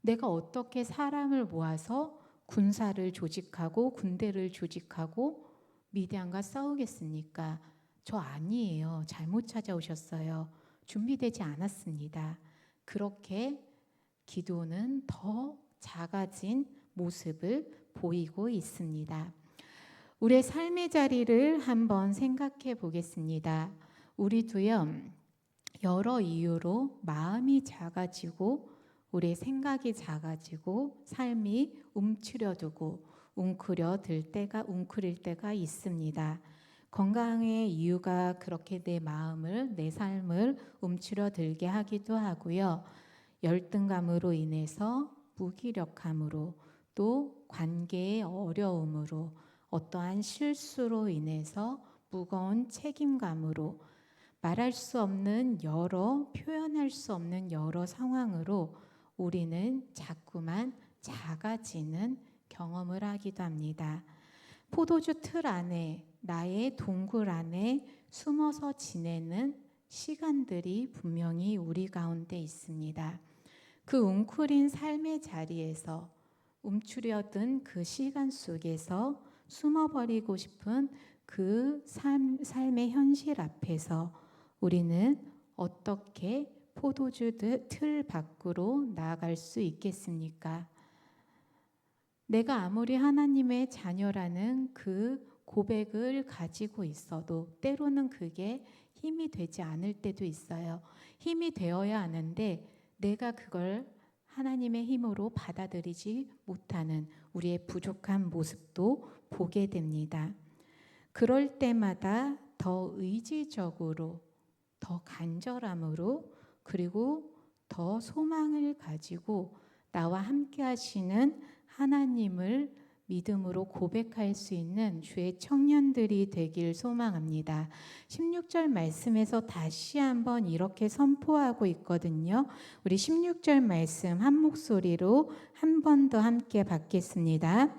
내가 어떻게 사람을 모아서 군사를 조직하고 군대를 조직하고 미디안과 싸우겠습니까? 저 아니에요. 잘못 찾아오셨어요. 준비되지 않았습니다. 그렇게 기드온은 더 작아진 모습을 보이고 있습니다. 우리의 삶의 자리를 한번 생각해 보겠습니다. 우리도요, 여러 이유로 마음이 작아지고 우리의 생각이 작아지고 삶이 움츠려들고 웅크릴 때가 있습니다. 건강의 이유가 그렇게 내 마음을, 내 삶을 움츠려들게 하기도 하고요. 열등감으로 인해서 무기력함으로 또 관계의 어려움으로 어떠한 실수로 인해서 무거운 책임감으로 말할 수 없는 표현할 수 없는 여러 상황으로 우리는 자꾸만 작아지는 경험을 하기도 합니다. 포도주 틀 안에 나의 동굴 안에 숨어서 지내는 시간들이 분명히 우리 가운데 있습니다. 그 웅크린 삶의 자리에서 움츠려든 그 시간 속에서 숨어버리고 싶은 그 삶의 현실 앞에서 우리는 어떻게 포도주 틀 밖으로 나아갈 수 있겠습니까? 내가 아무리 하나님의 자녀라는 그 고백을 가지고 있어도 때로는 그게 힘이 되지 않을 때도 있어요. 힘이 되어야 하는데 내가 그걸 하나님의 힘으로 받아들이지 못하는 우리의 부족한 모습도 보게 됩니다. 그럴 때마다 더 의지적으로, 더 간절함으로, 그리고 더 소망을 가지고 나와 함께 하시는 하나님을 믿음으로 고백할 수 있는 주의 청년들이 되길 소망합니다. 16절 말씀에서 다시 한번 이렇게 선포하고 있거든요. 우리 16절 말씀 한 목소리로 한 번 더 함께 받겠습니다.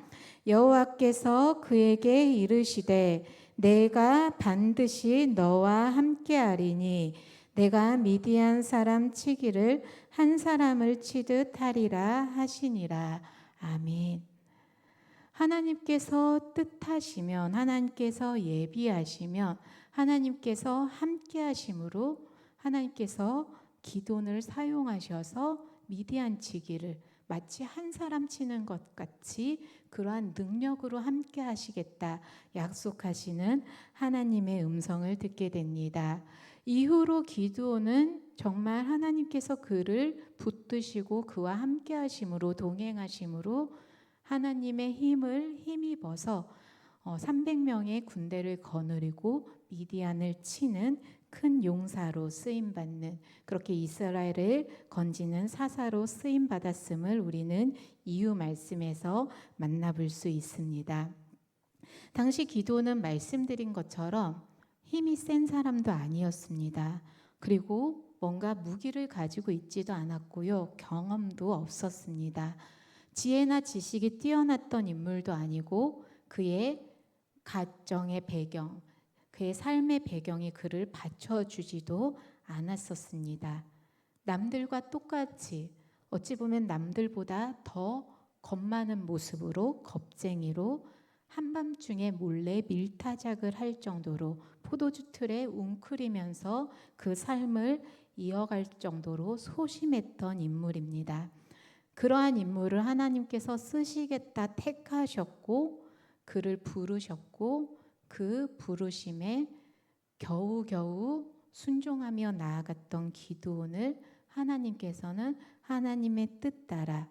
여호와께서 그에게 이르시되 내가 반드시 너와 함께하리니 내가 미디안 사람 치기를 한 사람을 치듯 하리라 하시니라. 아멘. 하나님께서 뜻하시면, 하나님께서 예비하시면, 하나님께서 함께 하심으로 하나님께서 기돈을 사용하셔서 미디안 치기를 마치 한 사람 치는 것 같이 그러한 능력으로 함께 하시겠다 약속하시는 하나님의 음성을 듣게 됩니다. 이후로 기드온은 정말 하나님께서 그를 붙드시고 그와 함께 하심으로 동행하심으로 하나님의 힘을 힘입어서 300명의 군대를 거느리고 미디안을 치는 큰 용사로 쓰임받는, 그렇게 이스라엘을 건지는 사사로 쓰임받았음을 우리는 이유 말씀에서 만나볼 수 있습니다. 당시 기드온은 말씀드린 것처럼 힘이 센 사람도 아니었습니다. 그리고 뭔가 무기를 가지고 있지도 않았고요. 경험도 없었습니다. 지혜나 지식이 뛰어났던 인물도 아니고 그의 가정의 배경, 그의 삶의 배경이 그를 받쳐주지도 않았었습니다. 남들과 똑같이 어찌 보면 남들보다 더 겁 많은 모습으로 겁쟁이로 한밤중에 몰래 밀타작을 할 정도로 포도주 틀에 웅크리면서 그 삶을 이어갈 정도로 소심했던 인물입니다. 그러한 인물을 하나님께서 쓰시겠다 택하셨고 그를 부르셨고 그 부르심에 겨우겨우 순종하며 나아갔던 기드온을 하나님께서는 하나님의 뜻 따라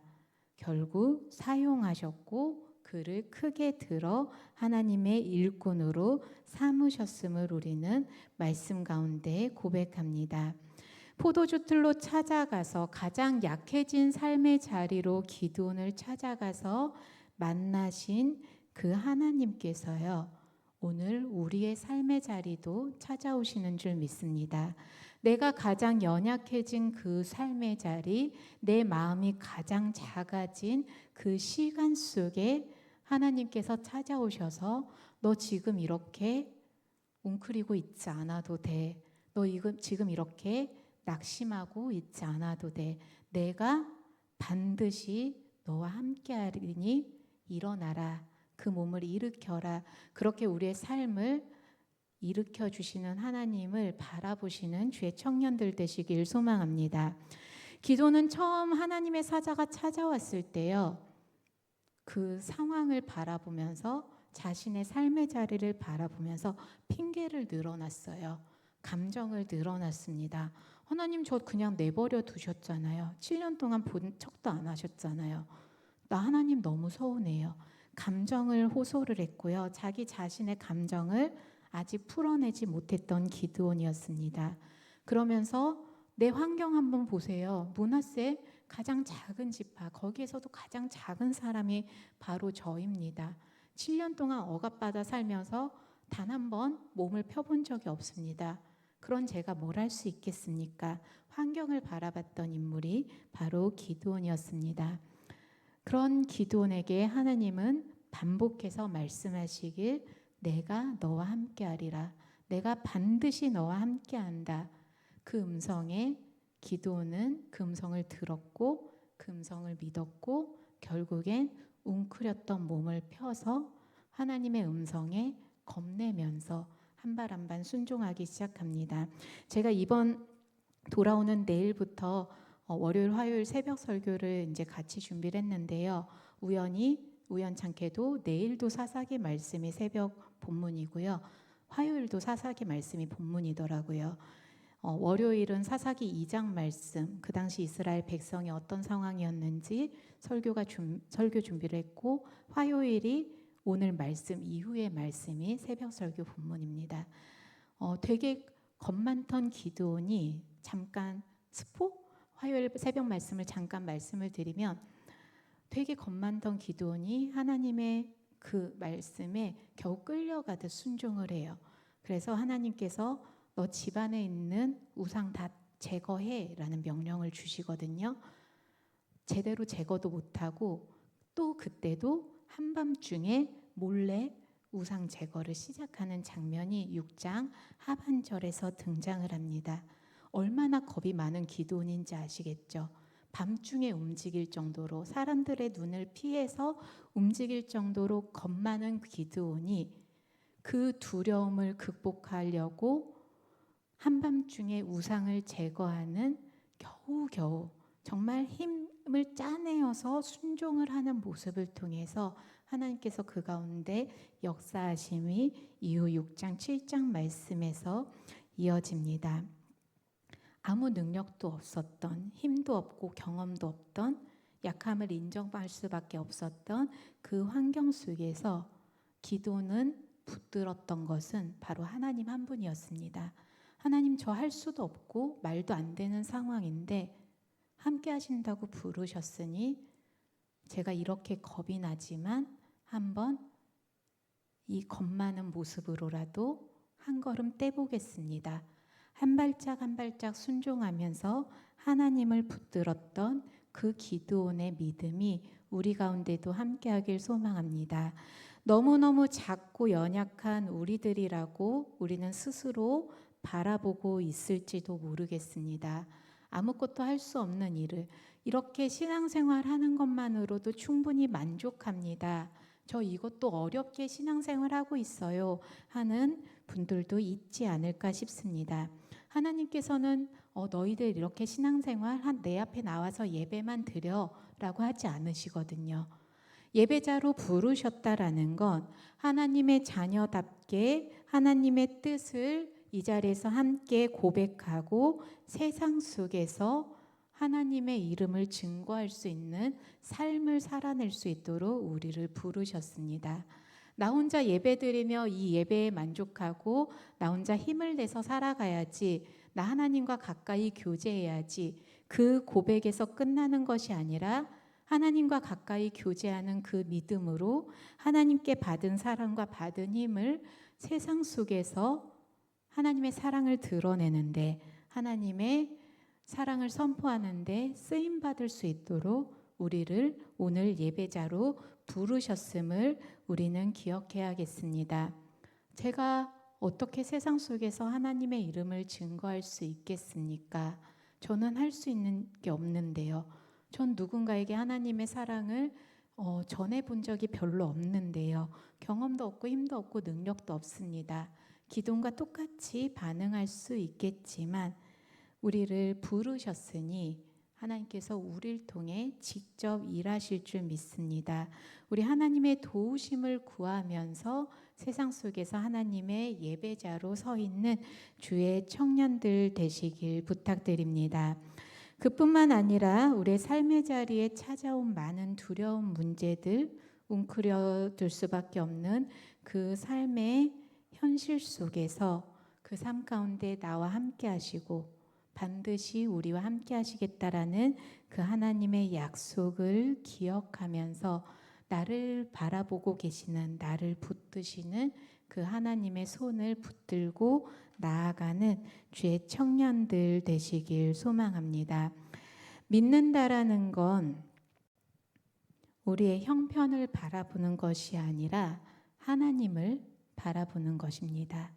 결국 사용하셨고 그를 크게 들어 하나님의 일꾼으로 삼으셨음을 우리는 말씀 가운데 고백합니다. 포도주 틀로 찾아가서 가장 약해진 삶의 자리로 기드온을 찾아가서 만나신 그 하나님께서요, 오늘 우리의 삶의 자리도 찾아오시는 줄 믿습니다. 내가 가장 연약해진 그 삶의 자리, 내 마음이 가장 작아진 그 시간 속에 하나님께서 찾아오셔서 너 지금 이렇게 웅크리고 있지 않아도 돼. 너 지금 이렇게 낙심하고 있지 않아도 돼. 내가 반드시 너와 함께하리니 일어나라. 그 몸을 일으켜라. 그렇게 우리의 삶을 일으켜 주시는 하나님을 바라보시는 주의 청년들 되시길 소망합니다. 기도는 처음 하나님의 사자가 찾아왔을 때요, 그 상황을 바라보면서 자신의 삶의 자리를 바라보면서 핑계를 늘어놨어요. 감정을 늘어놨습니다. 하나님 저 그냥 내버려 두셨잖아요. 7년 동안 본 척도 안 하셨잖아요. 나 하나님 너무 서운해요. 감정을 호소를 했고요. 자기 자신의 감정을 아직 풀어내지 못했던 기드온이었습니다. 그러면서 내 환경 한번 보세요. 므낫세 가장 작은 지파, 거기에서도 가장 작은 사람이 바로 저입니다. 7년 동안 억압받아 살면서 단 한 번 몸을 펴본 적이 없습니다. 그런 제가 뭘 할 수 있겠습니까? 환경을 바라봤던 인물이 바로 기드온이었습니다. 그런 기드온에게 하나님은 반복해서 말씀하시길 내가 너와 함께하리라. 내가 반드시 너와 함께한다. 그 음성에 기드온은 그 음성을 들었고 그 음성을 믿었고 결국엔 웅크렸던 몸을 펴서 하나님의 음성에 겁내면서 한 발 한 발 순종하기 시작합니다. 제가 이번 돌아오는 내일부터 월요일, 화요일 새벽 설교를 이제 같이 준비를 했는데요. 우연찮게도 내일도 사사기 말씀이 새벽 본문이고요. 화요일도 사사기 말씀이 본문이더라고요. 월요일은 사사기 2장 말씀, 그 당시 이스라엘 백성이 어떤 상황이었는지 설교 준비를 했고, 화요일이 오늘 말씀 이후의 말씀이 새벽 설교 본문입니다. 되게 겁 많던 기드온이 잠깐 화요일 새벽 말씀을 잠깐 말씀을 드리면 되게 겁 많던 기드온이 하나님의 그 말씀에 겨우 끌려가듯 순종을 해요. 그래서 하나님께서 너 집안에 있는 우상 다 제거해 라는 명령을 주시거든요. 제대로 제거도 못하고 또 그때도 한밤중에 몰래 우상 제거를 시작하는 장면이 6장 하반절에서 등장을 합니다. 얼마나 겁이 많은 기드온인지 아시겠죠? 밤중에 움직일 정도로 사람들의 눈을 피해서 움직일 정도로 겁 많은 기드온이 그 두려움을 극복하려고 한밤중에 우상을 제거하는 겨우겨우 정말 힘을 짜내어서 순종을 하는 모습을 통해서 하나님께서 그 가운데 역사하심이 이후 6장 7장 말씀에서 이어집니다. 아무 능력도 없었던, 힘도 없고 경험도 없던, 약함을 인정할 수밖에 없었던 그 환경 속에서 기도는 붙들었던 것은 바로 하나님 한 분이었습니다. 하나님 저 할 수도 없고 말도 안 되는 상황인데 함께 하신다고 부르셨으니 제가 이렇게 겁이 나지만 한번 이 겁 많은 모습으로라도 한 걸음 떼보겠습니다. 한 발짝 한 발짝 순종하면서 하나님을 붙들었던 그 기드온의 믿음이 우리 가운데도 함께하길 소망합니다. 너무너무 작고 연약한 우리들이라고 우리는 스스로 바라보고 있을지도 모르겠습니다. 아무것도 할 수 없는 일을 이렇게 신앙생활 하는 것만으로도 충분히 만족합니다. 저 이것도 어렵게 신앙생활하고 있어요 하는 분들도 있지 않을까 싶습니다. 하나님께서는 너희들 이렇게 신앙생활 내 앞에 나와서 예배만 드려라고 하지 않으시거든요. 예배자로 부르셨다라는 건 하나님의 자녀답게 하나님의 뜻을 이 자리에서 함께 고백하고 세상 속에서 하나님의 이름을 증거할 수 있는 삶을 살아낼 수 있도록 우리를 부르셨습니다. 나 혼자 예배드리며 이 예배에 만족하고 나 혼자 힘을 내서 살아가야지, 나 하나님과 가까이 교제해야지, 그 고백에서 끝나는 것이 아니라 하나님과 가까이 교제하는 그 믿음으로 하나님께 받은 사랑과 받은 힘을 세상 속에서 하나님의 사랑을 드러내는데, 하나님의 사랑을 선포하는데 쓰임 받을 수 있도록 우리를 오늘 예배자로 부르셨음을 우리는 기억해야겠습니다. 제가 어떻게 세상 속에서 하나님의 이름을 증거할 수 있겠습니까? 저는 할 수 있는 게 없는데요. 전 누군가에게 하나님의 사랑을 전해본 적이 별로 없는데요. 경험도 없고 힘도 없고 능력도 없습니다. 기도와 똑같이 반응할 수 있겠지만 우리를 부르셨으니 하나님께서 우리를 통해 직접 일하실 줄 믿습니다. 우리 하나님의 도우심을 구하면서 세상 속에서 하나님의 예배자로 서 있는 주의 청년들 되시길 부탁드립니다. 그뿐만 아니라 우리의 삶의 자리에 찾아온 많은 두려운 문제들, 웅크려들 수밖에 없는 그 삶의 현실 속에서 그 삶 가운데 나와 함께 하시고 반드시 우리와 함께 하시겠다라는 그 하나님의 약속을 기억하면서 나를 바라보고 계시는, 나를 붙드시는 그 하나님의 손을 붙들고 나아가는 주의 청년들 되시길 소망합니다. 믿는다라는 건 우리의 형편을 바라보는 것이 아니라 하나님을 바라보는 것입니다.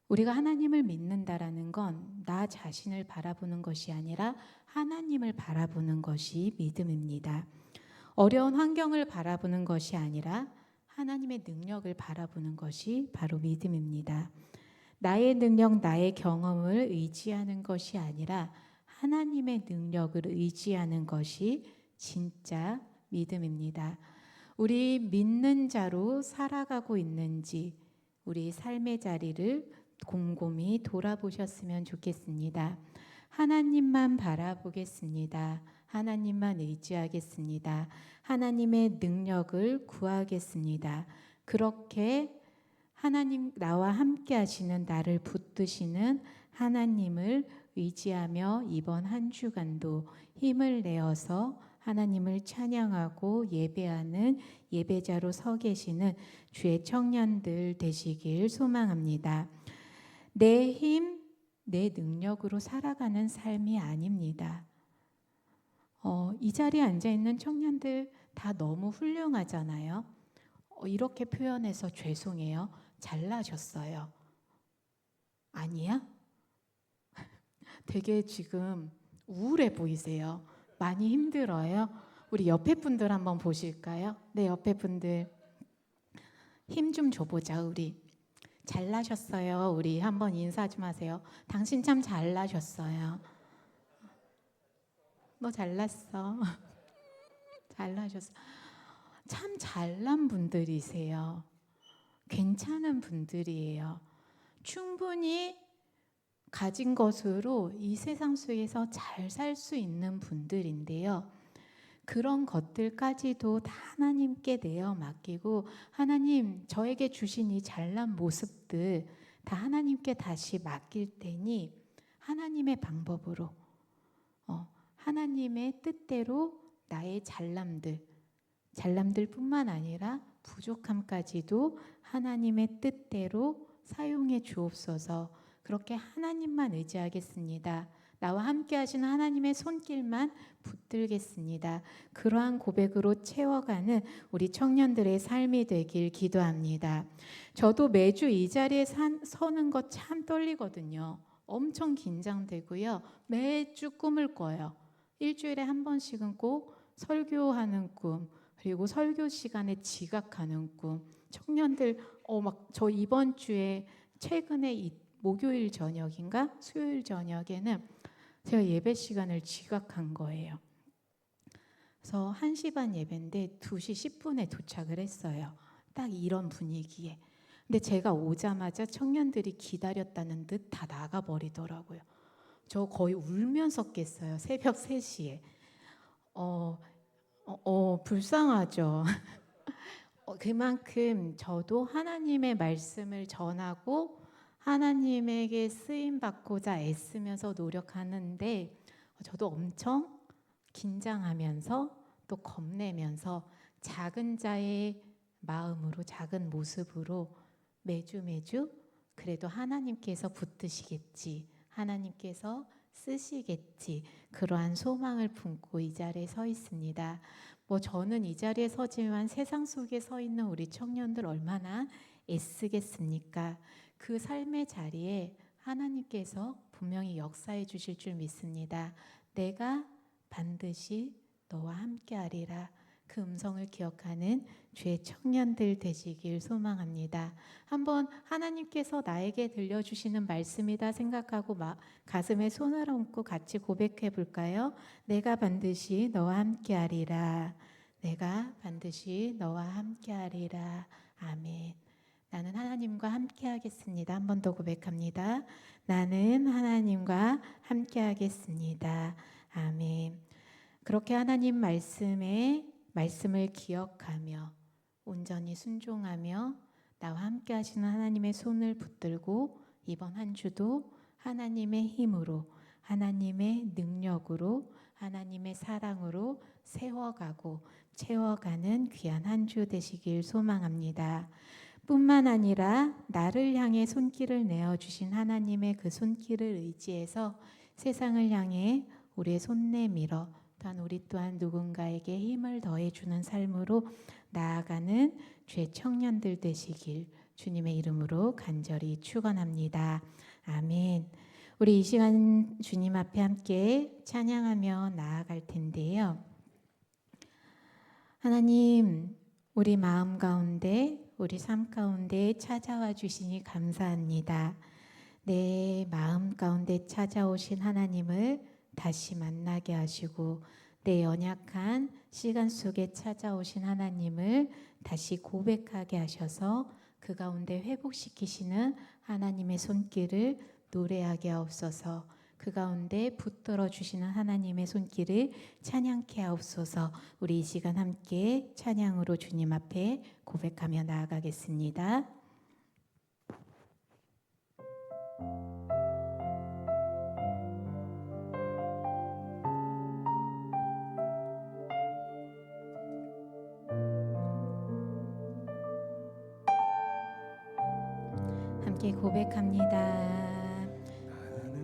우리가 하나님을 믿는다라는 건 나 자신을 바라보는 것이 아니라 하나님을 바라보는 것이 믿음입니다. 어려운 환경을 바라보는 것이 아니라 하나님의 능력을 바라보는 것이 바로 믿음입니다. 나의 능력, 나의 경험을 의지하는 것이 아니라 하나님의 능력을 의지하는 것이 진짜 믿음입니다. 우리 믿는 자로 살아가고 있는지 우리 삶의 자리를 곰곰이 돌아보셨으면 좋겠습니다. 하나님만 바라보겠습니다. 하나님만 의지하겠습니다. 하나님의 능력을 구하겠습니다. 그렇게 하나님 나와 함께 하시는, 나를 붙드시는 하나님을 의지하며 이번 한 주간도 힘을 내어서 하나님을 찬양하고 예배하는 예배자로 서 계시는 주의 청년들 되시길 소망합니다. 내 힘, 내 능력으로 살아가는 삶이 아닙니다. 이 자리에 앉아있는 청년들 다 너무 훌륭하잖아요. 이렇게 표현해서 죄송해요. 잘나셨어요. 아니야? 되게 지금 우울해 보이세요. 많이 힘들어요. 우리 옆에 분들 한번 보실까요? 네, 옆에 분들 힘 좀 줘보자. 우리 잘나셨어요. 우리 한번 인사 좀 하세요. 당신 참 잘나셨어요. 너 잘났어. 잘나셨어. 참 잘난 분들이세요. 괜찮은 분들이에요. 충분히 가진 것으로 이 세상 속에서 잘 살 수 있는 분들인데요. 그런 것들까지도 다 하나님께 내어 맡기고 하나님 저에게 주신 이 잘난 모습들 다 하나님께 다시 맡길 테니 하나님의 방법으로 하나님의 뜻대로 나의 잘남들뿐만 아니라 부족함까지도 하나님의 뜻대로 사용해 주옵소서. 그렇게 하나님만 의지하겠습니다. 나와 함께 하시는 하나님의 손길만 붙들겠습니다. 그러한 고백으로 채워가는 우리 청년들의 삶이 되길 기도합니다. 저도 매주 이 자리에 서는 거 참 떨리거든요. 엄청 긴장되고요. 매주 꿈을 꿔요. 일주일에 한 번씩은 꼭 설교하는 꿈, 그리고 설교 시간에 지각하는 꿈. 청년들 저 이번 주에 최근에 목요일 저녁인가 수요일 저녁에는 제가 예배 시간을 지각한 거예요. 그래서 1시 반 예배인데 2시 10분에 도착을 했어요. 딱 이런 분위기에 근데 제가 오자마자 청년들이 기다렸다는 듯 다 나가버리더라고요. 저 거의 울면서 깼어요. 새벽 3시에. 불쌍하죠. 그만큼 저도 하나님의 말씀을 전하고 하나님에게 쓰임 받고자 애쓰면서 노력하는데 저도 엄청 긴장하면서 또 겁내면서 작은 자의 마음으로 작은 모습으로 매주 그래도 하나님께서 붙드시겠지, 하나님께서 쓰시겠지, 그러한 소망을 품고 이 자리에 서 있습니다. 저는 이 자리에 서지만 세상 속에 서 있는 우리 청년들 얼마나 애쓰겠습니까? 그 삶의 자리에 하나님께서 분명히 역사해 주실 줄 믿습니다. 내가 반드시 너와 함께하리라. 그 음성을 기억하는 주의 청년들 되시길 소망합니다. 한번 하나님께서 나에게 들려주시는 말씀이다 생각하고 가슴에 손을 얹고 같이 고백해 볼까요? 내가 반드시 너와 함께하리라. 내가 반드시 너와 함께하리라. 아멘. 나는 하나님과 함께하겠습니다. 한 번 더 고백합니다. 나는 하나님과 함께하겠습니다. 아멘. 그렇게 하나님 말씀을 기억하며 온전히 순종하며 나와 함께 하시는 하나님의 손을 붙들고 이번 한 주도 하나님의 힘으로, 하나님의 능력으로, 하나님의 사랑으로 세워가고 채워가는 귀한 한 주 되시길 소망합니다. 뿐만 아니라 나를 향해 손길을 내어주신 하나님의 그 손길을 의지해서 세상을 향해 우리의 손 내밀어 또한 우리 또한 누군가에게 힘을 더해주는 삶으로 나아가는 주의 청년들 되시길 주님의 이름으로 간절히 축원합니다. 아멘. 우리 이 시간 주님 앞에 함께 찬양하며 나아갈 텐데요. 하나님, 우리 마음 가운데, 우리 삶 가운데 찾아와 주시니 감사합니다. 내 마음 가운데 찾아오신 하나님을 다시 만나게 하시고 내 연약한 시간 속에 찾아오신 하나님을 다시 고백하게 하셔서 그 가운데 회복시키시는 하나님의 손길을 노래하게 하옵소서. 그 가운데 붙들어 주시는 하나님의 손길을 찬양케 하옵소서. 우리 이 시간 함께 찬양으로 주님 앞에 고백하며 나아가겠습니다. 함께 고백합니다.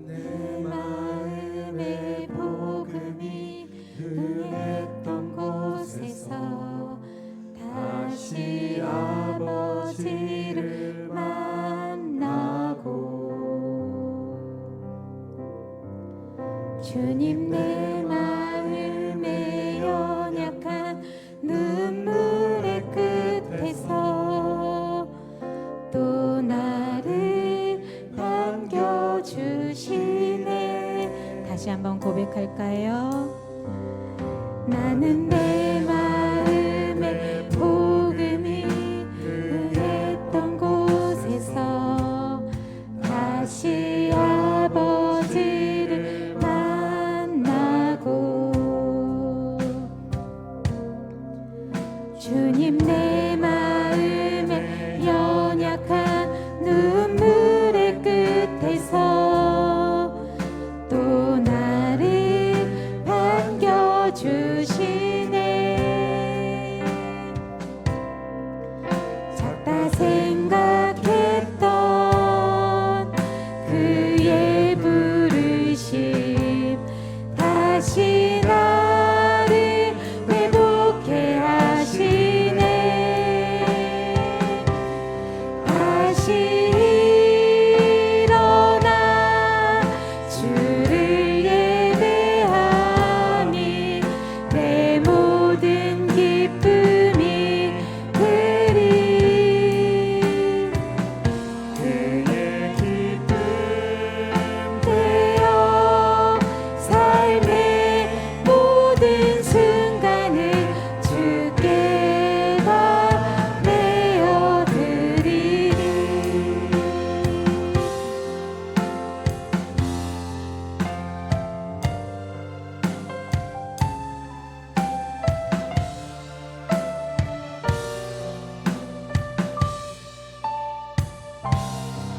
내 마음의 복음이 응했던 곳에서 다시 아버지를 만나고 주님 내 마음의 연약한 눈물의 끝에서 또 나를 반겨주시네. 다시 한번 고백할까요? 나는 내 마음의 복음이 응했던 곳에서 다시 아버지를 만나고 주님 내 마음의 연약한 눈물의 끝에서 또 나를 반겨주시네.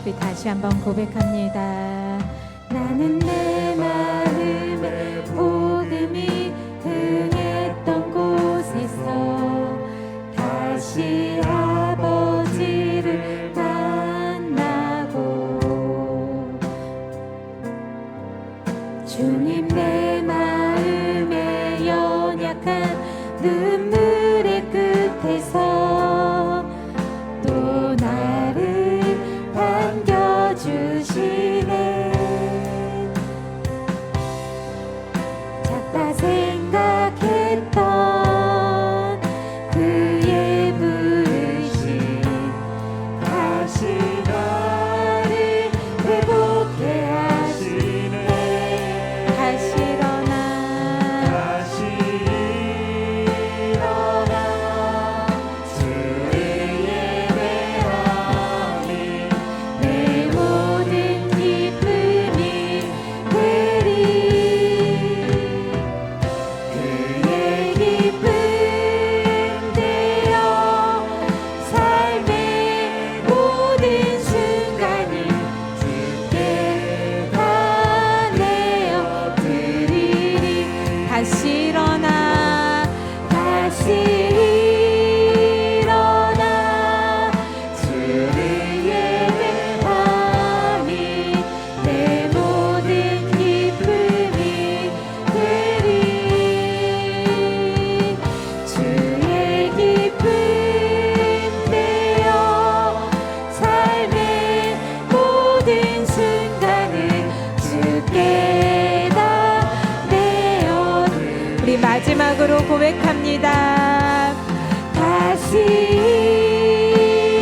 우리 다시 한번 고백합니다. 나는 내 마음에 복음이 흥했던 곳에서 다시 아버지를 만나고 주님 내 마음에 연약한 눈물의 끝에서 또 나를 반겨주시네. 작다 생각했던 그의 부르심 다시 나를 회복해 하시네. 다시 일어나 주의 예배함이 내 모든 기쁨이 되리. 그의 기쁨 되어 삶의 모든 순간을 주께 다 내어 드리리. 다시 일어나 주를 예배함이 내 모든 기쁨이 되리. 주의 기쁨 되어 삶의 모든 순간을 주께 다 내어. 우리 마지막으로 고백합니다. 다시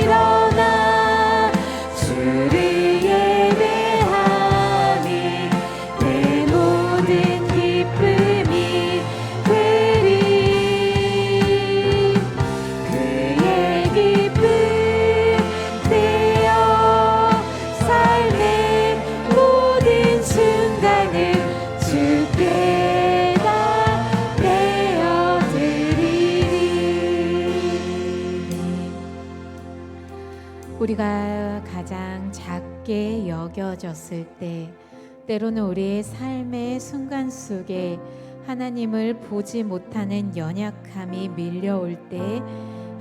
일어나 주를 예배함이 내 모든 기쁨이 되리. 그의 기쁨 되어 삶의 모든 순간을 주께 다 내어드리리. 우리가 가장 작게 여겨졌을 때, 때로는 우리의 삶의 순간 속에 하나님을 보지 못하는 연약함이 밀려올 때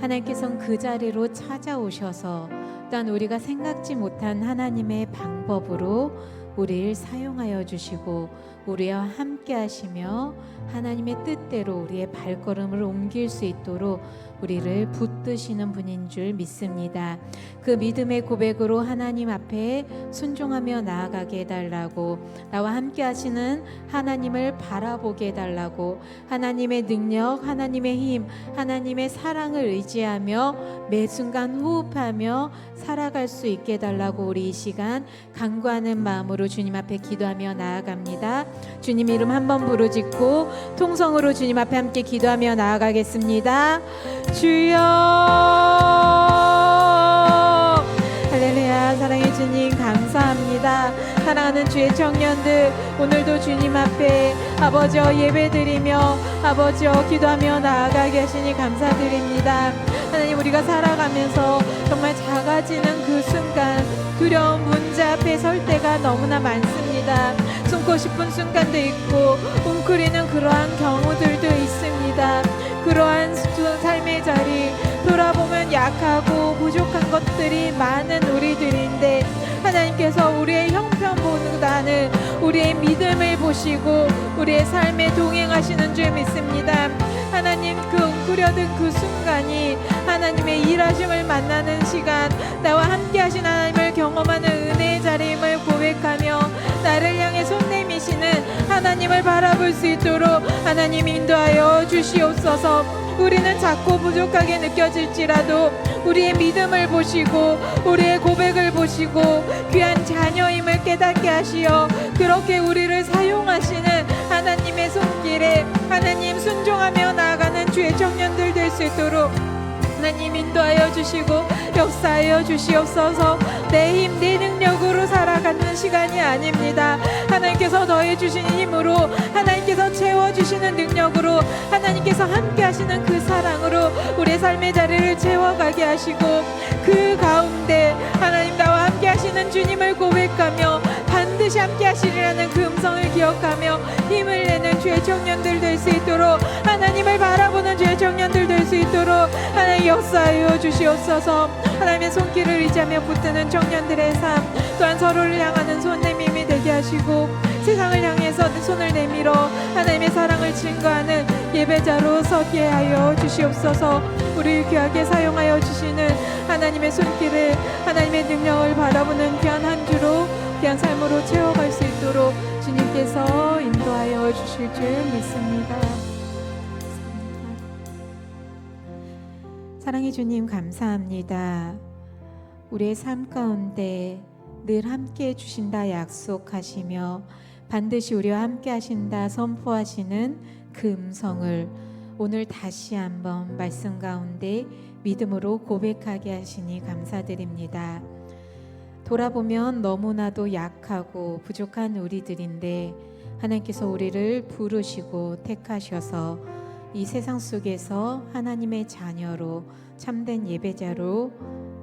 하나님께서는 그 자리로 찾아오셔서 또한 우리가 생각지 못한 하나님의 방법으로 우리를 사용하여 주시고 우리와 함께 하시며 하나님의 뜻대로 우리의 발걸음을 옮길 수 있도록 우리를 붙드시는 분인 줄 믿습니다. 그 믿음의 고백으로 하나님 앞에 순종하며 나아가게 해달라고, 나와 함께 하시는 하나님을 바라보게 해달라고, 하나님의 능력, 하나님의 힘, 하나님의 사랑을 의지하며 매 순간 호흡하며 살아갈 수 있게 해달라고 우리 이 시간 간구하는 마음으로 주님 앞에 기도하며 나아갑니다. 주님 이름 한번 부르짖고 통성으로 주님 앞에 함께 기도하며 나아가겠습니다. 주여, 할렐루야. 사랑의 주님 감사합니다. 사랑하는 주의 청년들, 오늘도 주님 앞에 아버지여 예배드리며 아버지여 기도하며 나아가게 하시니 감사드립니다. 하나님, 우리가 살아가면서 정말 작아지는 그 순간, 두려운 문제 앞에 설 때가 너무나 많습니다. 숨고 싶은 순간도 있고 웅크리는 그러한 경우들도 있습니다. 그러한 삶의 자리 돌아보면 약하고 부족한 것들이 많은 우리들인데, 하나님께서 우리의 형편보다는 우리의 믿음을 보시고 우리의 삶에 동행하시는 줄 믿습니다. 하나님, 그 웅크려든 그 순간이 하나님의 일하심을 만나는 시간, 나와 함께 하신 하나님을 경험하는 은혜의 자리임을 고백하며 나를 향해 손 내미시는 하나님을 바라볼 수 있도록 하나님 인도하여 주시옵소서. 우리는 작고 부족하게 느껴질지라도 우리의 믿음을 보시고 우리의 고백을 보시고 귀한 자녀임을 깨닫게 하시어 그렇게 우리를 사용하시는 하나님의 손길에 하나님 순종하며 나아가는 주의 청년들 될 수 있도록 하나님 인도하여 주시고 역사하여 주시옵소서. 내 힘, 내 능력으로 살아가는 시간이 아닙니다. 하나님께서 더해주신 힘으로, 하나님께서 채워주시는 능력으로, 하나님께서 함께 하시는 그 사랑으로 우리의 삶의 자리를 채워가게 하시고 그 가운데 하나님 나와 함께 하시는 하시는 주님을 고백하며 반드시 함께 하시리라는 그 음성을 기억하며 힘을 내는 주의 청년들 될 수 있도록, 하나님을 바라보는 주의 청년들 될 수 있도록 하나님 역사하여 주시옵소서. 하나님의 손길을 의지하며 붙드는 청년들의 삶, 또한 서로를 향하는 손 내밈이 되게 하시고 세상을 향해서 손을 내밀어 하나님의 사랑을 증거하는 예배자로 서게 하여 주시옵소서. 우리를 귀하게 사용하여 주시는 하나님의 손길을, 하나님의 능력을 바라보는 귀한 한 주로, 귀한 삶으로 채워갈 수 있도록 주님께서 인도하여 주실 줄 믿습니다. 사랑의 주님 감사합니다. 우리의 삶 가운데 늘 함께 해주신다 약속하시며 반드시 우리와 함께 하신다 선포하시는 그 음성을 오늘 다시 한번 말씀 가운데 믿음으로 고백하게 하시니 감사드립니다. 돌아보면 너무나도 약하고 부족한 우리들인데 하나님께서 우리를 부르시고 택하셔서 이 세상 속에서 하나님의 자녀로 참된 예배자로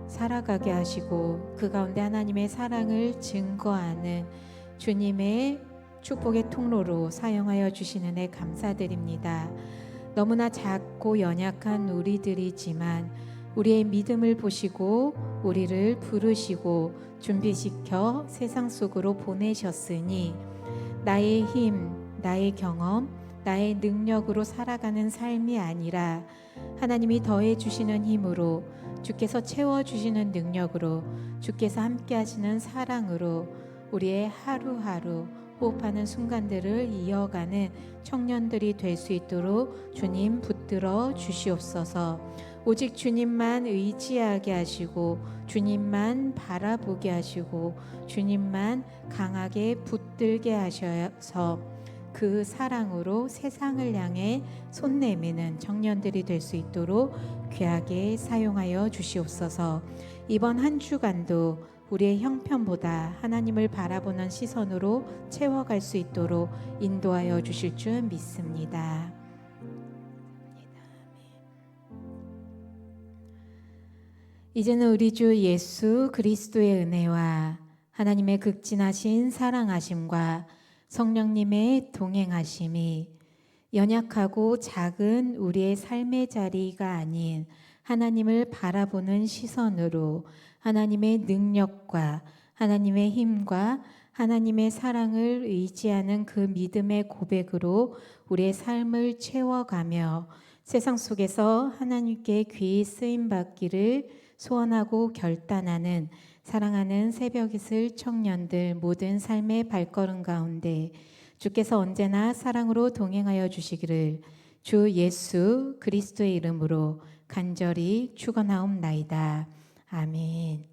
살아가게 하시고 그 가운데 하나님의 사랑을 증거하는 주님의 축복의 통로로 사용하여 주시는 애 감사드립니다. 너무나 작고 연약한 우리들이지만 우리의 믿음을 보시고 우리를 부르시고 준비시켜 세상 속으로 보내셨으니 나의 힘, 나의 경험, 나의 능력으로 살아가는 삶이 아니라 하나님이 더해 주시는 힘으로, 주께서 채워주시는 능력으로, 주께서 함께 하시는 사랑으로 우리의 하루하루 호흡하는 순간들을 이어가는 청년들이 될 수 있도록 주님 붙들어 주시옵소서. 오직 주님만 의지하게 하시고 주님만 바라보게 하시고 주님만 강하게 붙들게 하셔서 그 사랑으로 세상을 향해 손 내미는 청년들이 될 수 있도록 귀하게 사용하여 주시옵소서. 이번 한 주간도 우리의 형편보다 하나님을 바라보는 시선으로 채워갈 수 있도록 인도하여 주실 줄 믿습니다. 이제는 우리 주 예수 그리스도의 은혜와 하나님의 극진하신 사랑하심과 성령님의 동행하심이 연약하고 작은 우리의 삶의 자리가 아닌 하나님을 바라보는 시선으로 하나님의 능력과 하나님의 힘과 하나님의 사랑을 의지하는 그 믿음의 고백으로 우리의 삶을 채워가며 세상 속에서 하나님께 귀히 쓰임받기를 소원하고 결단하는 사랑하는 새벽이슬 청년들 모든 삶의 발걸음 가운데 주께서 언제나 사랑으로 동행하여 주시기를 주 예수 그리스도의 이름으로 간절히 축원하옵나이다. 아멘.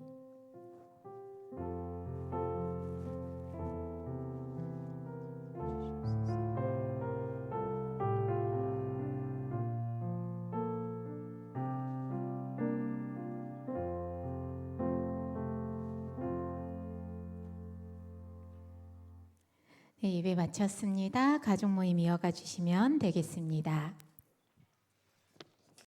네, 예배 마쳤습니다. 가족 모임 이어가 주시면 되겠습니다.